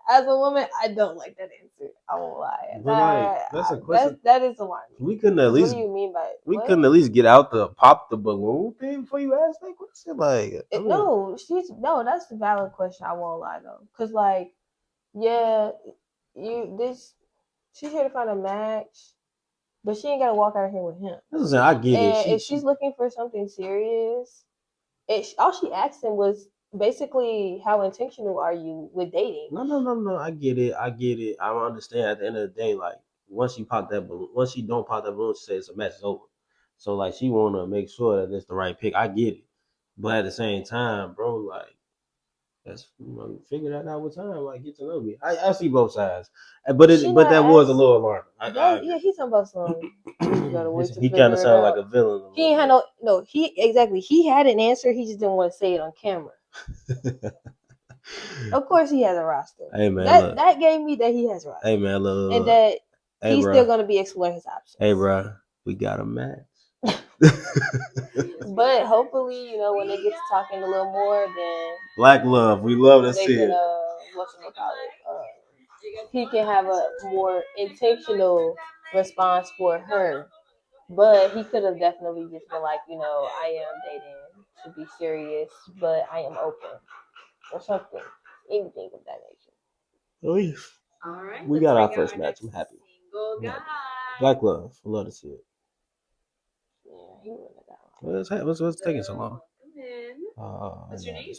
[SPEAKER 2] As a woman, I don't like that answer. I won't lie.
[SPEAKER 1] But that's a question.
[SPEAKER 2] That is alarming.
[SPEAKER 1] We couldn't at least.
[SPEAKER 2] What do you mean by it?
[SPEAKER 1] Couldn't at least get out the pop the balloon thing before you ask that question.
[SPEAKER 2] No, that's a valid question. I won't lie though, because she's here to find a match, but she ain't gotta walk out of here with him.
[SPEAKER 1] Listen, I get it.
[SPEAKER 2] If she's looking for something serious, all she asked him was basically, how intentional are you with dating?
[SPEAKER 1] No. I get it. I understand. At the end of the day, like once she don't pop that balloon, she says it's a match is over. So like she wanna make sure that it's the right pick. I get it, but at the same time, bro, like that's figure that out with time. Like get to know me. I see both sides, but that was a little alarming.
[SPEAKER 2] He's talking about some.
[SPEAKER 1] He kind of sounded like a villain.
[SPEAKER 2] He ain't had no. He had an answer. He just didn't want to say it on camera. Of course, he has a roster.
[SPEAKER 1] Hey man,
[SPEAKER 2] that gave me that he has a roster.
[SPEAKER 1] Hey man, look,
[SPEAKER 2] and that he's still gonna be exploring his options.
[SPEAKER 1] Hey bro, we got a match.
[SPEAKER 2] But hopefully, when they get to talking a little more, then
[SPEAKER 1] black love. We love to see it.
[SPEAKER 2] He can have a more intentional response for her But he could have definitely just been like, I am dating to be serious, but I am open or something, anything of that nature.
[SPEAKER 1] At least
[SPEAKER 3] All right,
[SPEAKER 1] we
[SPEAKER 3] let's
[SPEAKER 1] got our
[SPEAKER 3] bring out
[SPEAKER 1] first
[SPEAKER 3] our
[SPEAKER 1] match.
[SPEAKER 3] next
[SPEAKER 1] I'm happy.
[SPEAKER 3] single
[SPEAKER 1] I'm happy.
[SPEAKER 3] guy.
[SPEAKER 1] Black love. I love to see it.
[SPEAKER 2] Yeah, he wouldn't have got one.
[SPEAKER 1] What's taking so long?
[SPEAKER 3] Welcome in. What's your name?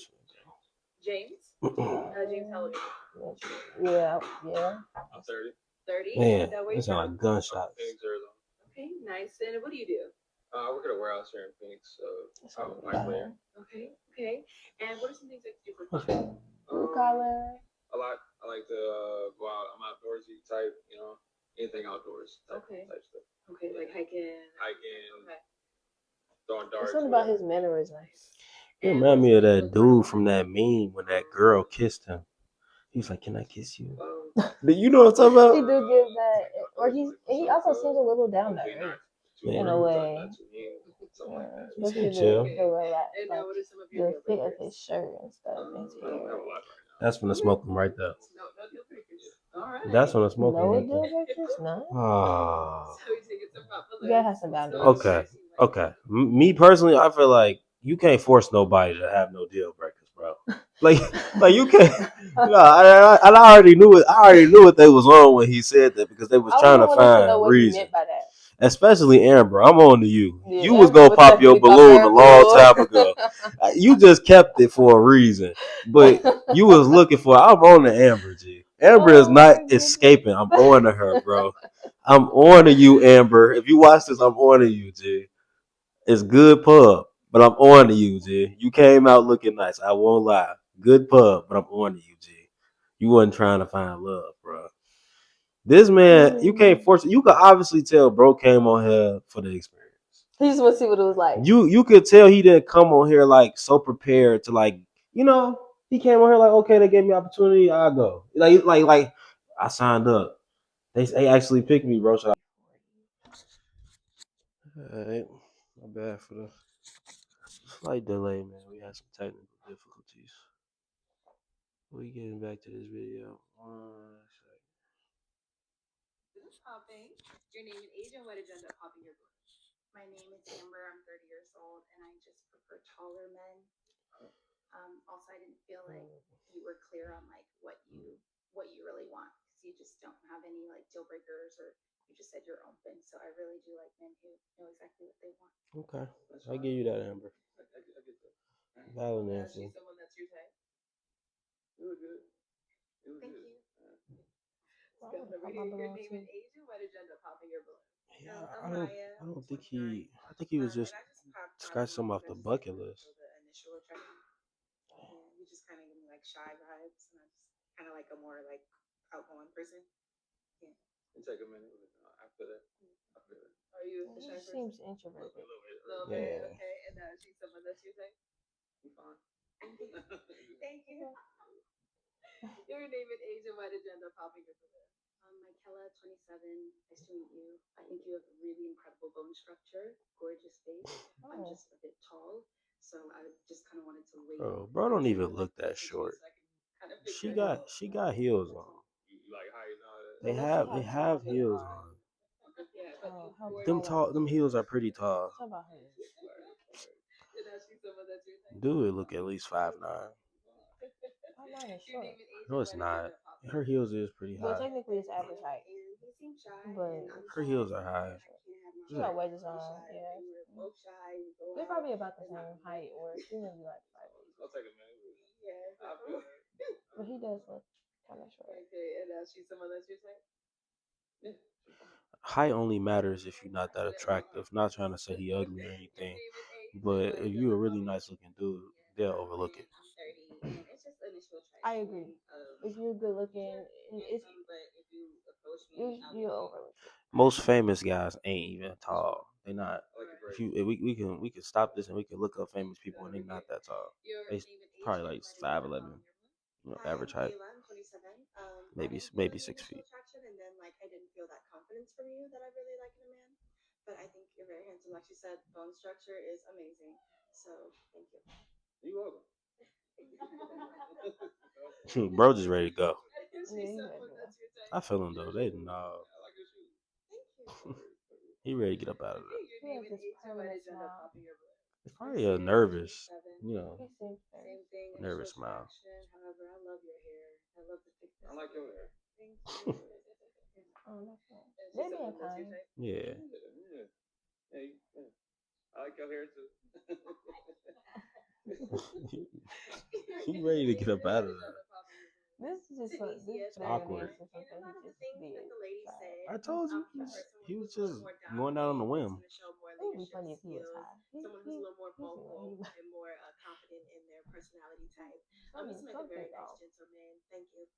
[SPEAKER 3] James. James, how old are you?
[SPEAKER 2] Yeah.
[SPEAKER 4] I'm 30.
[SPEAKER 3] 30.
[SPEAKER 1] Man,
[SPEAKER 3] Is that where
[SPEAKER 1] it
[SPEAKER 3] you're
[SPEAKER 1] sound
[SPEAKER 3] from?
[SPEAKER 1] like gunshots.
[SPEAKER 4] Phoenix, Arizona.
[SPEAKER 3] Okay, nice. And what do you do?
[SPEAKER 4] I work at a warehouse here in Phoenix, so I'm a pipe layer.
[SPEAKER 3] Okay, okay. And what are some things that you do for fun?
[SPEAKER 2] Blue collar.
[SPEAKER 4] A lot. I like to go out. I'm outdoorsy type, anything outdoors type stuff.
[SPEAKER 3] Okay, like hiking.
[SPEAKER 4] Hiking,
[SPEAKER 3] Okay.
[SPEAKER 4] throwing
[SPEAKER 2] There's
[SPEAKER 4] darts.
[SPEAKER 2] something about his mannerisms.
[SPEAKER 1] It remind me of that dude from that meme when that girl kissed him. He's like, "Can I kiss you?" You know what I'm talking
[SPEAKER 2] He
[SPEAKER 1] about?
[SPEAKER 2] do give that, or he also seems a little down to earth
[SPEAKER 1] Yeah.
[SPEAKER 2] in a way.
[SPEAKER 4] Something like that.
[SPEAKER 1] He
[SPEAKER 2] Especially
[SPEAKER 1] seemed chill.
[SPEAKER 3] What are some of your
[SPEAKER 2] the
[SPEAKER 3] deal
[SPEAKER 2] fit of
[SPEAKER 3] breakers?
[SPEAKER 2] his shirt and stuff. And his
[SPEAKER 4] I don't
[SPEAKER 2] hair.
[SPEAKER 4] have a lot right now.
[SPEAKER 1] That's when the smoking right there.
[SPEAKER 3] No deal breakers. All right.
[SPEAKER 1] That's when the smoking
[SPEAKER 2] No
[SPEAKER 1] right
[SPEAKER 2] deal
[SPEAKER 1] there.
[SPEAKER 2] breakers, none.
[SPEAKER 1] Ah.
[SPEAKER 3] So we take it to Papa
[SPEAKER 2] You gotta have some boundaries.
[SPEAKER 1] Okay. Me personally, I feel like you can't force nobody to have no deal breakers, bro. Like you can't. I already knew it. I already knew what they was on when he said that because they was trying to find reason.
[SPEAKER 2] By that.
[SPEAKER 1] Especially Amber, I'm on to you.
[SPEAKER 2] Yeah,
[SPEAKER 1] You was
[SPEAKER 2] Amber
[SPEAKER 1] gonna
[SPEAKER 2] was
[SPEAKER 1] pop your
[SPEAKER 2] technically
[SPEAKER 1] balloon a
[SPEAKER 2] called
[SPEAKER 1] long time
[SPEAKER 2] Bamboo.
[SPEAKER 1] ago. You just kept it for a reason, but you was looking for. I'm on to Amber, G. Amber is
[SPEAKER 2] Oh
[SPEAKER 1] not
[SPEAKER 2] my goodness.
[SPEAKER 1] escaping. I'm on to her, bro. I'm on to you, Amber. If you watch this, I'm on to you, G. It's good pub, but I'm on to you, G. You came out looking nice. I won't lie. Good pub, but I'm on to you, G. You wasn't trying to find love, bro. This man, you can't force it. You could obviously tell bro came on here for the experience.
[SPEAKER 2] He just want to see what it was like.
[SPEAKER 1] You could tell he didn't come on here like so prepared to like, he came on here like, okay, they gave me opportunity, I'll go. Like I signed up. They actually picked me, bro. So alright. My bad for the slight delay, man. We had some technical difficulties. We getting back to this video. 1 second.
[SPEAKER 3] Popping. Your name and age and what did you end up popping your balloon?
[SPEAKER 6] My name is Amber. I'm 30 years old, and I just prefer taller men. Also, I didn't feel like you were clear on like what you really want because you just don't have any like deal breakers, or you just said you're open. So I really do like men who know exactly what they want.
[SPEAKER 1] Okay. I give you that, Amber. Valid
[SPEAKER 3] Is
[SPEAKER 1] answer.
[SPEAKER 3] she someone that's your type?
[SPEAKER 4] It was good.
[SPEAKER 6] Thank you.
[SPEAKER 3] Your name and age and what did you end up popping your balloon?
[SPEAKER 1] Yeah, I don't think he. I think he was just scratching some off the bucket list.
[SPEAKER 5] The initial attraction. Yeah, you just kind of give me like shy vibes, and I'm just kind of like a more like outgoing person. Yeah.
[SPEAKER 4] It take a minute. After that,
[SPEAKER 3] Are you the shy
[SPEAKER 2] He
[SPEAKER 3] person?
[SPEAKER 2] seems introverted.
[SPEAKER 3] A little bit.
[SPEAKER 1] Yeah.
[SPEAKER 3] Okay. And she's someone that's your type?
[SPEAKER 4] you fine.
[SPEAKER 3] Thank you. Your name and age and why did you end up popping your balloon?
[SPEAKER 6] Michaela, 27. Nice to meet you. I think you have really incredible bone structure, gorgeous face. I'm just a bit tall, so I just kind of wanted to wait.
[SPEAKER 1] Bro don't even look that short. She got heels on.
[SPEAKER 4] You like height and all that.
[SPEAKER 1] They have heels on.
[SPEAKER 3] Yeah,
[SPEAKER 1] Them heels are pretty tall.
[SPEAKER 2] Talk about her.
[SPEAKER 3] And now she's someone that's your type.
[SPEAKER 1] Dude look at least 5'9".
[SPEAKER 2] Oh, mine is short.
[SPEAKER 1] No, it's not. Her heels is pretty
[SPEAKER 2] Well,
[SPEAKER 1] high.
[SPEAKER 2] technically it's average height,
[SPEAKER 6] He seemed shy,
[SPEAKER 2] but
[SPEAKER 6] and I'm
[SPEAKER 1] Her
[SPEAKER 6] shy,
[SPEAKER 1] heels are
[SPEAKER 6] and
[SPEAKER 1] high.
[SPEAKER 6] I can't have my
[SPEAKER 2] she got wedges on. Yeah,
[SPEAKER 6] And we're both shy. We go
[SPEAKER 2] they're
[SPEAKER 6] out.
[SPEAKER 2] probably about the same height, or she may be like 5'8".
[SPEAKER 4] I'll take a minute.
[SPEAKER 6] Yeah.
[SPEAKER 4] I feel it.
[SPEAKER 2] But he does look kind of short.
[SPEAKER 3] Okay, and now she's someone that's your type.
[SPEAKER 1] Height only matters if you're not that attractive. Not trying to say he ugly or anything, but if you're a really nice looking dude, they'll overlook it.
[SPEAKER 6] I'm 30, and it's just initial attraction.
[SPEAKER 2] I agree. If you're good looking, it's
[SPEAKER 6] but if you approach me,
[SPEAKER 2] you overlook it.
[SPEAKER 1] Most famous guys ain't even tall. They not. If we can stop this and we can look up famous people and they not that tall. They probably like 5'11", average height.
[SPEAKER 5] Kayla, I'm 27.
[SPEAKER 1] Maybe
[SPEAKER 5] I didn't feel the
[SPEAKER 1] maybe 6
[SPEAKER 5] initial
[SPEAKER 1] feet.
[SPEAKER 5] attraction, and then like I didn't feel that confidence from you that I really like in a man. But I think you're very handsome. Like she said, bone structure is amazing. So thank you.
[SPEAKER 4] You welcome.
[SPEAKER 1] Bro just ready to go.
[SPEAKER 2] Yeah, you ready to go.
[SPEAKER 1] I feel him though. They no.
[SPEAKER 4] I like your shoes.
[SPEAKER 5] Thank you.
[SPEAKER 1] He ready to get up out of there.
[SPEAKER 3] Your name and
[SPEAKER 2] this
[SPEAKER 3] age might
[SPEAKER 2] permanent
[SPEAKER 3] end up
[SPEAKER 2] smile.
[SPEAKER 3] popping your balloon.
[SPEAKER 1] It's probably a nervous,
[SPEAKER 3] 27.
[SPEAKER 1] you know,
[SPEAKER 2] He seems
[SPEAKER 3] Same thing.
[SPEAKER 1] nervous
[SPEAKER 3] Initial
[SPEAKER 1] smile.
[SPEAKER 3] attraction. However, I love your hair. I love the thickness.
[SPEAKER 4] I like your hair.
[SPEAKER 3] Thank you.
[SPEAKER 2] Oh, that's nice.
[SPEAKER 3] Is
[SPEAKER 2] They
[SPEAKER 3] she
[SPEAKER 2] being
[SPEAKER 3] someone that's your
[SPEAKER 2] kind.
[SPEAKER 3] type?
[SPEAKER 1] Yeah.
[SPEAKER 4] Yeah. Hey, yeah. I like your hair too.
[SPEAKER 1] He ready to get up out of there.
[SPEAKER 2] This is just fun. This
[SPEAKER 3] Denise, yes,
[SPEAKER 2] is
[SPEAKER 1] awkward.
[SPEAKER 2] just
[SPEAKER 3] And a
[SPEAKER 2] something
[SPEAKER 3] lot of
[SPEAKER 2] he
[SPEAKER 3] the
[SPEAKER 2] just
[SPEAKER 3] things
[SPEAKER 2] did.
[SPEAKER 3] that the lady
[SPEAKER 2] Try
[SPEAKER 3] said,
[SPEAKER 2] it.
[SPEAKER 1] I told you he was just going down on the whim.
[SPEAKER 3] show more
[SPEAKER 2] It would be
[SPEAKER 3] leadership
[SPEAKER 2] funny if he was
[SPEAKER 3] skills,
[SPEAKER 2] high.
[SPEAKER 3] someone who's a little more
[SPEAKER 2] he seemed like
[SPEAKER 3] vocal
[SPEAKER 2] he-
[SPEAKER 3] and more confident in their personality type. You seem like a
[SPEAKER 2] something
[SPEAKER 3] very nice
[SPEAKER 2] off.
[SPEAKER 3] gentleman. Thank you.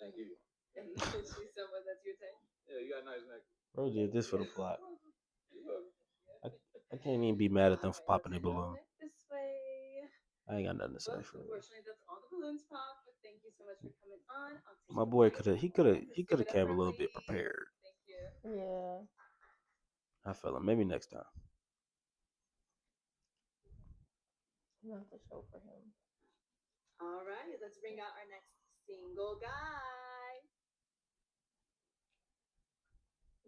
[SPEAKER 4] Thank you.
[SPEAKER 3] And she's someone that's your type.
[SPEAKER 4] Yeah, you got a nice neck.
[SPEAKER 1] Bro did this for the plot. I can't even be mad at them for popping their balloon.
[SPEAKER 3] This way.
[SPEAKER 1] I ain't got nothing to say
[SPEAKER 3] Well,
[SPEAKER 1] for it.
[SPEAKER 3] unfortunately, that's all the balloons pop. But thank you so much for coming on. I'll take
[SPEAKER 1] My
[SPEAKER 3] the
[SPEAKER 1] boy
[SPEAKER 3] mic.
[SPEAKER 1] he could have came a little bit prepared.
[SPEAKER 3] Thank you.
[SPEAKER 2] Yeah.
[SPEAKER 1] I feel him. Maybe next time.
[SPEAKER 2] Not the show for him.
[SPEAKER 3] All right, let's bring out our next single guy.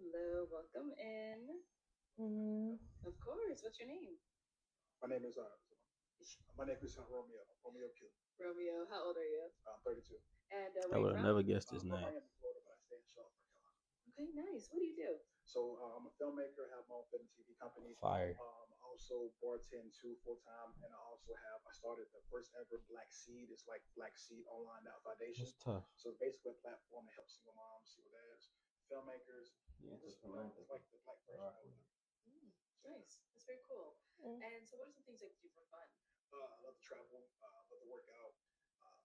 [SPEAKER 3] Hello, welcome in. Of course. What's your name?
[SPEAKER 7] My name is Romeo. Romeo Q.
[SPEAKER 3] Romeo. How old are you?
[SPEAKER 7] I'm 32.
[SPEAKER 3] And
[SPEAKER 1] I
[SPEAKER 3] where
[SPEAKER 1] would
[SPEAKER 3] you
[SPEAKER 1] have
[SPEAKER 3] from?
[SPEAKER 1] never guessed his
[SPEAKER 7] I'm from
[SPEAKER 1] name.
[SPEAKER 7] Miami, Florida, but I stay in Charlotte, North Carolina.
[SPEAKER 3] Okay, nice. What do you do?
[SPEAKER 7] So I'm a filmmaker, have my own film and TV company.
[SPEAKER 1] Fire.
[SPEAKER 7] Also bartend too full time, and I started the first ever Black Seed. It's like Black Seed Online Foundation.
[SPEAKER 1] It's tough.
[SPEAKER 7] So it's basically a platform to help single moms, single dads, filmmakers.
[SPEAKER 1] Yeah,
[SPEAKER 7] It's like the Black version of it.
[SPEAKER 3] Nice. That's very cool. And so, what are some things that you do for fun?
[SPEAKER 7] I love to travel, love to work out,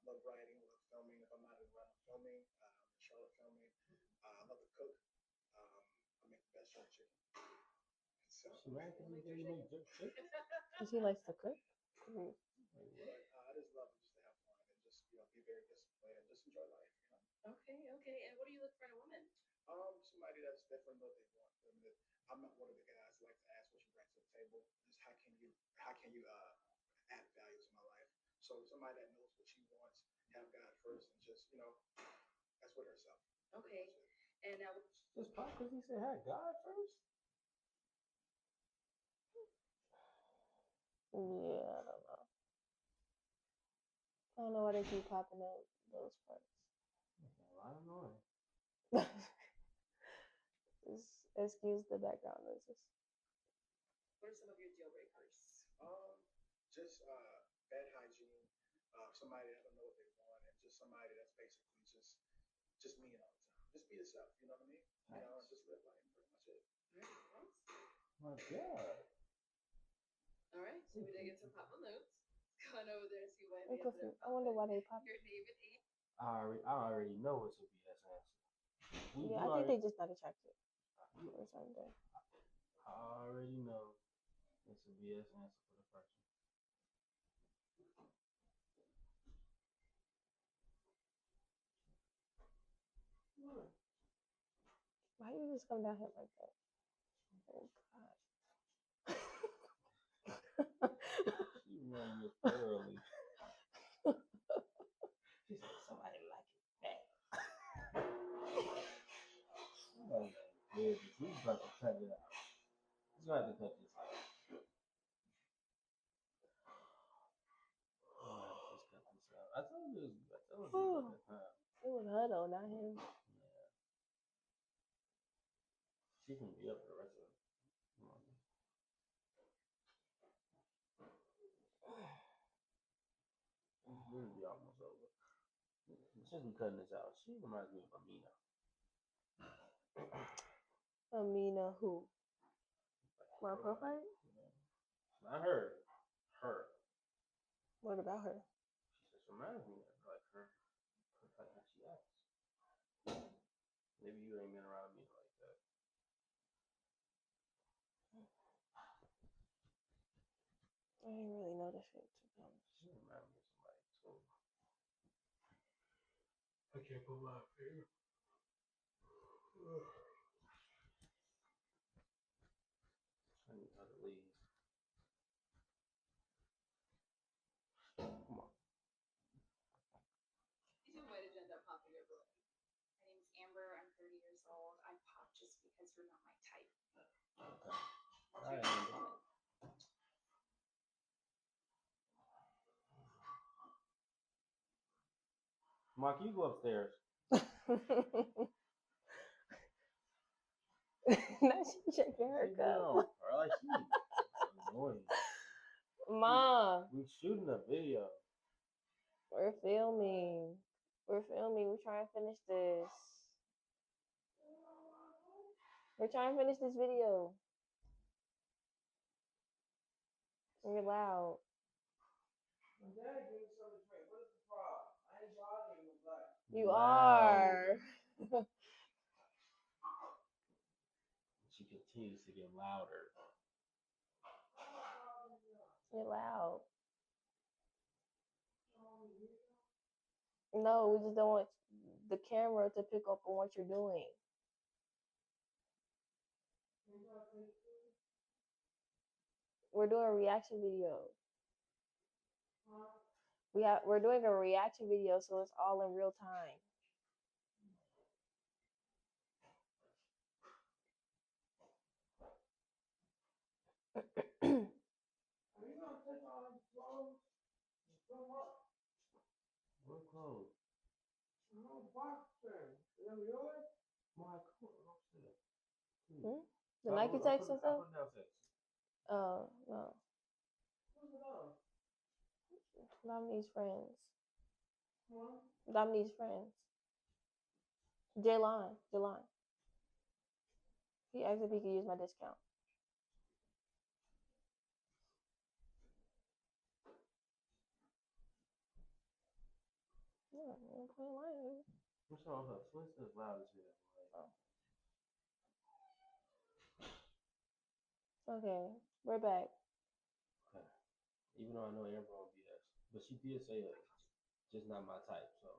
[SPEAKER 7] love writing, love filming. If I'm not in Atlanta filming, I'm in Charlotte filming. I love to cook. I make the best jerk chicken. So,
[SPEAKER 2] Because he likes to cook.
[SPEAKER 7] but I just love just to have fun and just be very disciplined and just enjoy life.
[SPEAKER 3] Okay, okay. And what do you look for in a woman?
[SPEAKER 7] Somebody that's definitely what they want. I mean, I'm not one of the guys who like to ask what you bring to the table. Just how can you add value to my life? So somebody that knows what she wants, have God first, and just that's what herself.
[SPEAKER 3] Okay. And now,
[SPEAKER 1] Just pop because he said, "Hey, God first."
[SPEAKER 2] Yeah, I don't know. I don't know why they keep popping up those parts.
[SPEAKER 1] I don't know.
[SPEAKER 2] Just excuse the background noises.
[SPEAKER 3] what are some of your deal breakers?
[SPEAKER 7] Just bad hygiene. Somebody that don't know what they want, and just somebody that's basically just mean all the time. Just be yourself. You know what I mean?
[SPEAKER 1] Nice.
[SPEAKER 7] Just live life. Pretty much it.
[SPEAKER 1] My God.
[SPEAKER 3] All right. So we did get some pop balloons. Go on over there and see why
[SPEAKER 2] I'm confused. I wonder why they pop.
[SPEAKER 3] your name and age.
[SPEAKER 1] I already know it's a BS answer.
[SPEAKER 2] Yeah, I think they just not attracted or something.
[SPEAKER 1] I already know it's a BS answer for the first one.
[SPEAKER 2] Why you just come down here like that? Oh God.
[SPEAKER 1] She ran me thoroughly. She said somebody like it bad. Oh, yeah, he's about to cut it out. He's about to cut this out. Just cut this out. I told you that time.
[SPEAKER 2] It was her though, not him.
[SPEAKER 1] Yeah. She can be up for the rest of it. Come on. It's gonna be almost over. Since we cutting this out, she reminds me of Amina.
[SPEAKER 2] Amina who? My profile?
[SPEAKER 1] Not her. Her.
[SPEAKER 2] What about her?
[SPEAKER 1] She just reminds me of like her. Like how she acts. Maybe you ain't been around me like that.
[SPEAKER 2] I didn't really know the shit, to be honest.
[SPEAKER 1] She reminds me of somebody too. I can't put my finger. I need her to leave. Come on.
[SPEAKER 3] Is your way to end up popping your balloon?
[SPEAKER 6] My name's Amber. I'm 30 years old. I pop just because you're not my type.
[SPEAKER 1] Mark, you go upstairs.
[SPEAKER 2] Now she checking her cup.
[SPEAKER 1] Annoying.
[SPEAKER 2] Mom,
[SPEAKER 1] We shooting a video.
[SPEAKER 2] we're filming. We're filming. We're trying to finish this. We're trying to finish this video. You're loud. You are.
[SPEAKER 1] She continues to get louder.
[SPEAKER 2] You're loud. No, we just don't want the camera to pick up on what you're doing. We're doing a reaction video. We're doing a reaction video, so it's all in real time.
[SPEAKER 1] What clothes?
[SPEAKER 2] The Nike text and stuff? Oh, no. Dominique's friends. Dominique's friends. Jalon. He asked if he could use my discount. Yeah, I'm playing line.
[SPEAKER 1] What's wrong with her? Swinston's loud as hell.
[SPEAKER 2] Okay, we're back.
[SPEAKER 1] Okay. Even though I know everyone BS, but she did say it. Just not my type, so.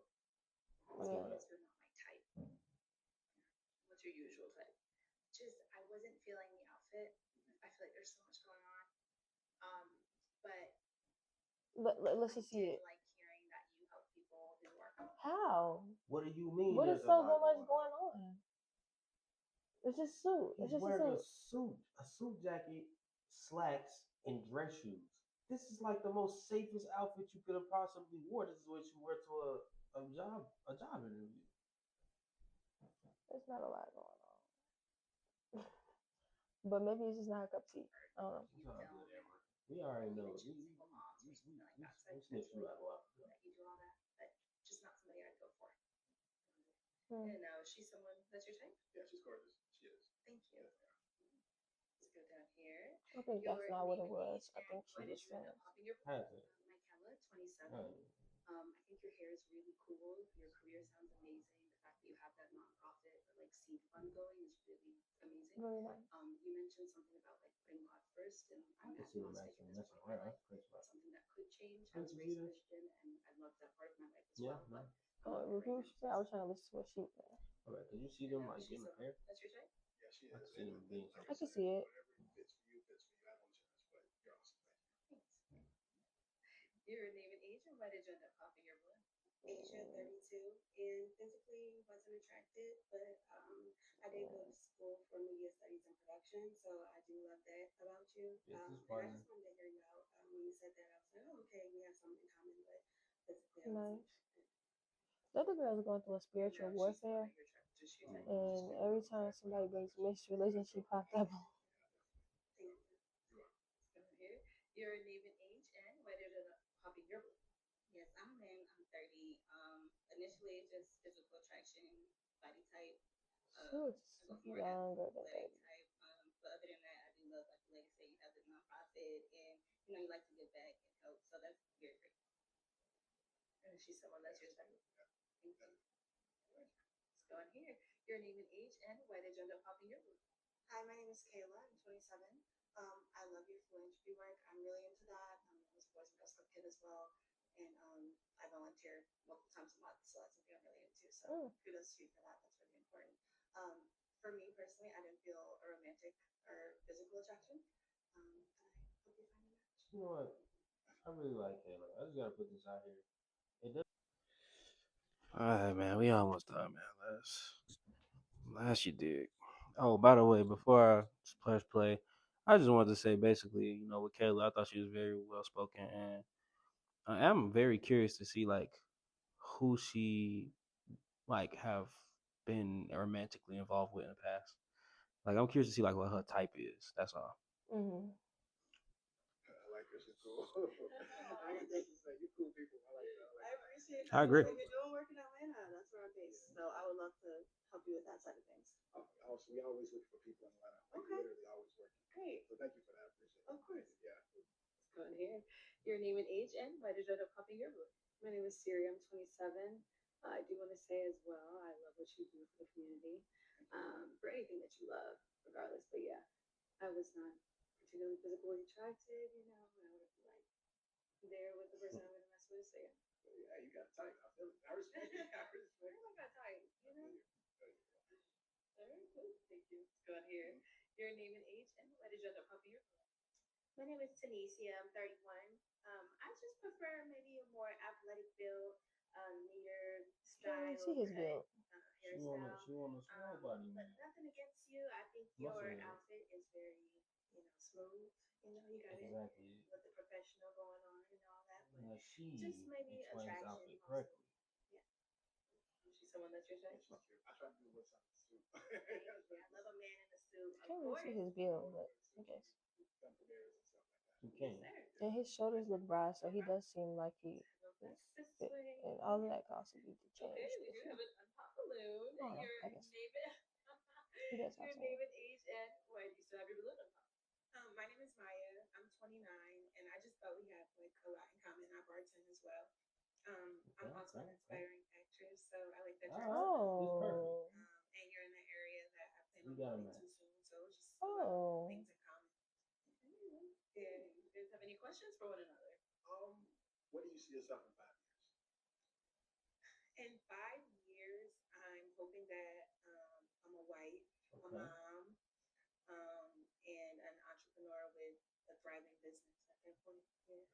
[SPEAKER 2] Yeah.
[SPEAKER 6] You're not my type. What's your usual type? Just I wasn't feeling the outfit. I feel like there's so much going on. But
[SPEAKER 2] Let's just see it.
[SPEAKER 6] like hearing that you help people who are.
[SPEAKER 2] How?
[SPEAKER 1] What do you mean?
[SPEAKER 2] What is so much going on? It's just suit.
[SPEAKER 1] He's
[SPEAKER 2] It's just
[SPEAKER 1] wearing
[SPEAKER 2] a suit.
[SPEAKER 1] a suit jacket, slacks, and dress shoes. This is like the most safest outfit you could have possibly wore. This is what you wear to a job interview.
[SPEAKER 2] There's not a lot going on. But maybe it's just not a cup of tea. I don't know.
[SPEAKER 1] It's all good, Amber. We already know. We snitched you out a lot.
[SPEAKER 6] That you do all that, but just not somebody I'd go for. And she's someone that's your type?
[SPEAKER 4] Yeah, she's gorgeous. She is.
[SPEAKER 6] Thank you. Let's go down here.
[SPEAKER 2] I think that's not what it was. I think she was saying.
[SPEAKER 6] Michaela, 27. I think your hair is really cool. Your career sounds amazing. The fact that you have that nonprofit or like seed fund going is really amazing.
[SPEAKER 2] Really nice.
[SPEAKER 6] You mentioned something about like putting God first, and I'm agnostic in this part of my life. Something that could change. I was raised Christian, and I love that part of my life as well. But
[SPEAKER 2] who she said? I was trying to listen to what she said.
[SPEAKER 1] Alright, did you see them like getting a pair?
[SPEAKER 6] That's your type?
[SPEAKER 4] Yeah, she is.
[SPEAKER 1] I can see them being
[SPEAKER 2] I can see it.
[SPEAKER 4] Whatever fits for you, fits for you. I don't judge, but you're awesome.
[SPEAKER 6] Thanks. Your name and age, and why did you end up popping your balloon?
[SPEAKER 5] Asia 32, and physically wasn't attracted, but I did go to school for media studies and production, so I do love that about you. And I just wanted to hear you out. When you said that, I was like, oh, okay, we have something in common, but physically, I wasn't attracted.
[SPEAKER 2] The other girl is going through a spiritual warfare, and every time somebody brings mixed religion, she popped up.
[SPEAKER 6] Your name and age, and why did you end up popping your balloon?
[SPEAKER 5] Yes, I'm a man. I'm 30. Initially, just physical attraction, body type.
[SPEAKER 2] She was younger than
[SPEAKER 5] Leg
[SPEAKER 2] 30.
[SPEAKER 5] type. But other than that, I do love, like the lady said, you have the nonprofit, and you like to give back and help. So that's very great.
[SPEAKER 6] And she's someone that's your type. Thank you. Let's go on here. Your name and age, and why did you end up popping your balloon?
[SPEAKER 5] Hi, my name is Kayla. I'm 27. I love your philanthropy work. I'm really into that. I was a Boys and Girls Club kid as well. And I volunteer multiple times a month, so that's something I'm really into. So kudos to you for that. That's really important. For me personally, I didn't feel a romantic or physical attraction. And I hope you find a match.
[SPEAKER 1] You know what? I really like Kayla. I just gotta put this out here. Alright, man, we almost done, man. Last you dig. Oh, by the way, before I press play, I just wanted to say basically, with Kayla, I thought she was very well spoken, and I am very curious to see like who she like have been romantically involved with in the past. Like I'm curious to see like what her type is. That's all.
[SPEAKER 2] Mm-hmm.
[SPEAKER 4] I like this. You're cool. I like this. You cool people. I like that.
[SPEAKER 5] I appreciate
[SPEAKER 1] I
[SPEAKER 5] that.
[SPEAKER 1] agree.
[SPEAKER 5] If you're doing work in Atlanta, that's where I'm based. So I would love to help you with that side of things.
[SPEAKER 4] Also, we always look for people in Atlanta. Like,
[SPEAKER 5] Okay.
[SPEAKER 4] literally always working.
[SPEAKER 5] Great.
[SPEAKER 4] So thank you for that. I appreciate it.
[SPEAKER 5] Of course.
[SPEAKER 4] Yeah.
[SPEAKER 3] Let's go in here. Your name and age, and why did you end up copying your book? My name is Siri. I'm 27. I do want to say as well, I love what you do for the community, for anything that you love, regardless. But yeah, I was not particularly physically attracted, you know, and I would be like there with the person I'm going to mess with. So yeah.
[SPEAKER 4] Yeah, you got tight. I feel it. I respect it. I respect
[SPEAKER 3] Where
[SPEAKER 4] it.
[SPEAKER 3] am I got tight? You know? All right, cool. Thank you. Let's go in here. Your name and age, and why did you end up copying your book? My name is Tanisha. I'm 31. I just prefer maybe a more athletic build, neater
[SPEAKER 2] Can't
[SPEAKER 3] style,
[SPEAKER 2] see his
[SPEAKER 3] cut,
[SPEAKER 2] build.
[SPEAKER 3] hairstyle.
[SPEAKER 1] She want a small body
[SPEAKER 3] But
[SPEAKER 1] man.
[SPEAKER 3] nothing against you. I think your
[SPEAKER 1] Muscle man.
[SPEAKER 3] outfit is very, you know, smooth. You know, you got
[SPEAKER 1] Exactly.
[SPEAKER 3] it with the professional going on and all that. But
[SPEAKER 1] Now she
[SPEAKER 3] just maybe
[SPEAKER 1] explains the
[SPEAKER 3] attraction
[SPEAKER 1] outfit
[SPEAKER 3] mostly.
[SPEAKER 1] correctly.
[SPEAKER 3] Yeah. She's someone that's your type.
[SPEAKER 4] I try to do what's on the suit.
[SPEAKER 3] I love a man in a suit. Of
[SPEAKER 2] Can't really see his build, but I guess.
[SPEAKER 1] You can.
[SPEAKER 2] And his shoulders look broad, so he does seem like he is fit. And all of that costs would be to change.
[SPEAKER 3] Okay, we do have an unpop balloon.
[SPEAKER 2] Oh,
[SPEAKER 3] Your
[SPEAKER 2] I guess.
[SPEAKER 3] name,
[SPEAKER 2] He does have
[SPEAKER 3] your
[SPEAKER 2] some.
[SPEAKER 3] name and age, and why do you still have your balloon unpop?
[SPEAKER 5] My name is Maya. I'm 29, and I just thought we had like a lot in common. I bartend as well. I'm also an aspiring actress, so I like that you're
[SPEAKER 2] Oh.
[SPEAKER 5] and you're in the area that I plan
[SPEAKER 1] We
[SPEAKER 5] on
[SPEAKER 1] got a
[SPEAKER 5] moving
[SPEAKER 1] match.
[SPEAKER 5] to soon. So it's just a lot of
[SPEAKER 2] Oh.
[SPEAKER 5] things in common.
[SPEAKER 3] Yeah, you guys have any questions for one another?
[SPEAKER 4] What do you see yourself in 5 years?
[SPEAKER 5] In 5 years, I'm hoping that I'm a wife, a
[SPEAKER 1] Okay.
[SPEAKER 5] mom, and an entrepreneur with a thriving business at that point. Yeah.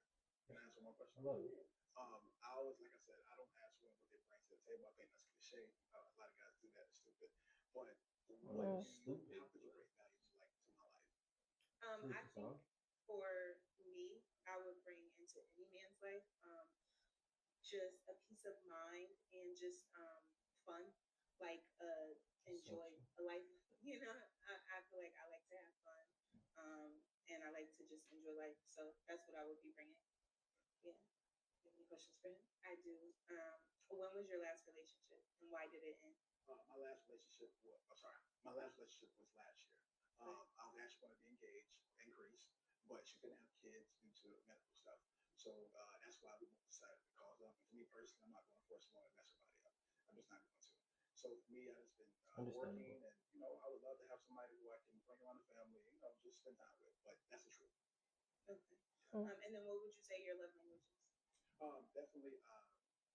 [SPEAKER 4] Can I answer one
[SPEAKER 1] I
[SPEAKER 4] question?
[SPEAKER 1] love it.
[SPEAKER 4] I always, like I said, I don't ask women what they bring to the table. I think that's cliche. A lot of guys do that. It's stupid. But what
[SPEAKER 1] Stupid.
[SPEAKER 4] how could you bring value to my life?
[SPEAKER 5] I think for me, I would bring into any man's life just a peace of mind and just fun, like enjoy a life. You know, I feel like I like to have fun, and I like to just enjoy life. So that's what I would be bringing. Yeah. You have any questions for him? I do. When was your last relationship, and why did it end?
[SPEAKER 4] My last relationship was, my last relationship was last year. I was actually going to be engaged in Greece, but she couldn't have kids due to medical stuff. So that's why we both decided to cause up. And for me personally, I'm not going to force someone to mess somebody up. I'm just not going to. So for me, I've just been working, and you know, I would love to have somebody who I can bring around the family, you know, just spend time with. But that's the truth.
[SPEAKER 5] Okay. And then what would you say your love language is?
[SPEAKER 4] Definitely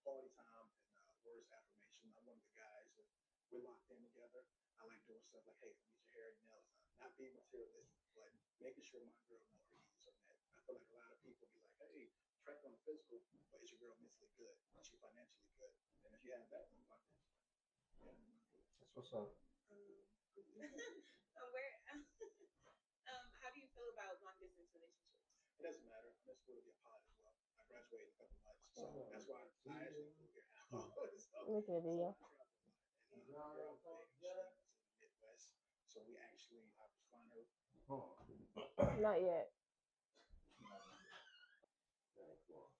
[SPEAKER 4] quality time and words of affirmation. I'm one of the guys that we're locked in together. I like doing stuff like, hey, let me get your hair and nails done. Not being materialistic, but making sure my girl knows her needs are met. I feel like a lot of people be like, hey, track on the physical, but is your girl mentally good? Is she financially good? And if you have that, then locked in. Yeah.
[SPEAKER 1] That's what's up.
[SPEAKER 5] Where? How do you feel about long distance relationships?
[SPEAKER 4] It doesn't matter. I'm in school to be a pilot as well. I graduated in a couple months, so that's why I actually flew here now.
[SPEAKER 2] Look at the video.
[SPEAKER 4] So I travel a lot. And girl played, she was in the Midwest, so I was flying her.
[SPEAKER 2] Not yet.
[SPEAKER 1] Very cool.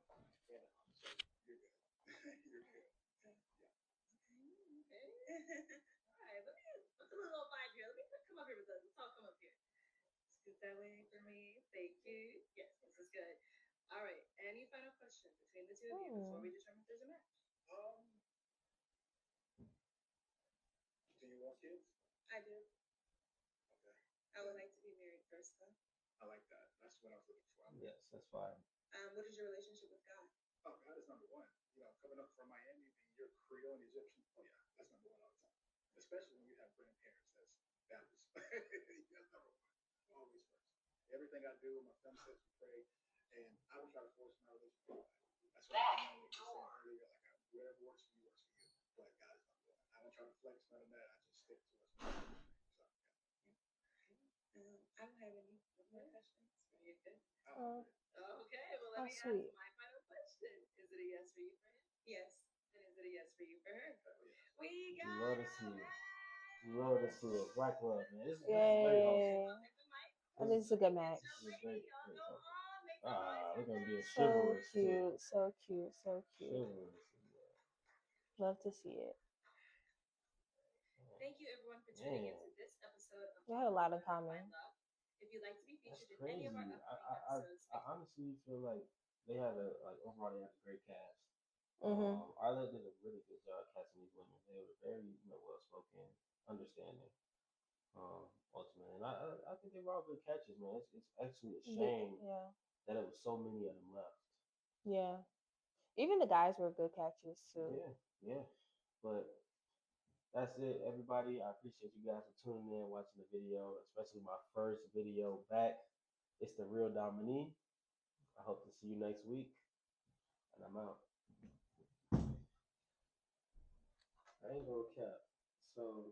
[SPEAKER 4] Yeah, so you're good. You're good. Yeah.
[SPEAKER 3] Okay. All right. Let's do a little vibe here. Let me come up here with us. Let's all come up here. Scoot that way for me. Thank you. Yes, this is good. All right. Any final questions between the two of you before we determine if there's a match?
[SPEAKER 4] Do you want kids?
[SPEAKER 5] I do.
[SPEAKER 4] Okay.
[SPEAKER 5] I would like to be married first, though.
[SPEAKER 4] I like that. That's what I was looking for.
[SPEAKER 1] Yes, that's fine.
[SPEAKER 5] What is your relationship with God?
[SPEAKER 4] Oh, God is number one. You know, coming up from Miami, being you're Creole and Egyptian. Oh yeah, that's number one all the time. Especially when you have grandparents that's Baptist. That's number one. Always first. Everything I do, my family says we pray, and I don't try to force my religion on anybody. That's what I was saying earlier. Like whatever works for you works for you. But God is number one. I don't try to flex none of that. I just stick to what's my so,
[SPEAKER 5] I don't have any more questions.
[SPEAKER 3] Are you good?
[SPEAKER 5] Oh.
[SPEAKER 3] Okay. Well, let me ask
[SPEAKER 2] sweet.
[SPEAKER 3] my final question. Yes. And is it a yes for you for her? We
[SPEAKER 1] You
[SPEAKER 3] got
[SPEAKER 1] love to see it. You love to see it. Black love, man. It's great
[SPEAKER 2] Yay.
[SPEAKER 1] hosting.
[SPEAKER 2] I think it's a good match.
[SPEAKER 1] It's great hosting. We're gonna be a
[SPEAKER 2] So
[SPEAKER 1] chivalrous team.
[SPEAKER 2] cute, so cute, so cute.
[SPEAKER 1] Chivalrous.
[SPEAKER 2] Love to see it.
[SPEAKER 3] Thank you everyone for tuning into this episode of
[SPEAKER 2] They had a lot in common.
[SPEAKER 3] If you'd like to be
[SPEAKER 1] That's
[SPEAKER 3] featured in any
[SPEAKER 1] crazy.
[SPEAKER 3] of our upcoming episodes,
[SPEAKER 1] I honestly feel like they had overall they had a great cast.
[SPEAKER 2] Mhm.
[SPEAKER 1] Arla did a really good job casting these women. They were very well spoken, understanding. Ultimately, and I think they were all good catches, man. It's actually a shame
[SPEAKER 2] Yeah.
[SPEAKER 1] that it was so many of them left.
[SPEAKER 2] Yeah. Even the guys were good catches too.
[SPEAKER 1] Yeah. But that's it, everybody. I appreciate you guys for tuning in, watching the video, especially my first video back. It's the real Dominique. I hope to see you next week, and I'm out. I ain't gonna cap. So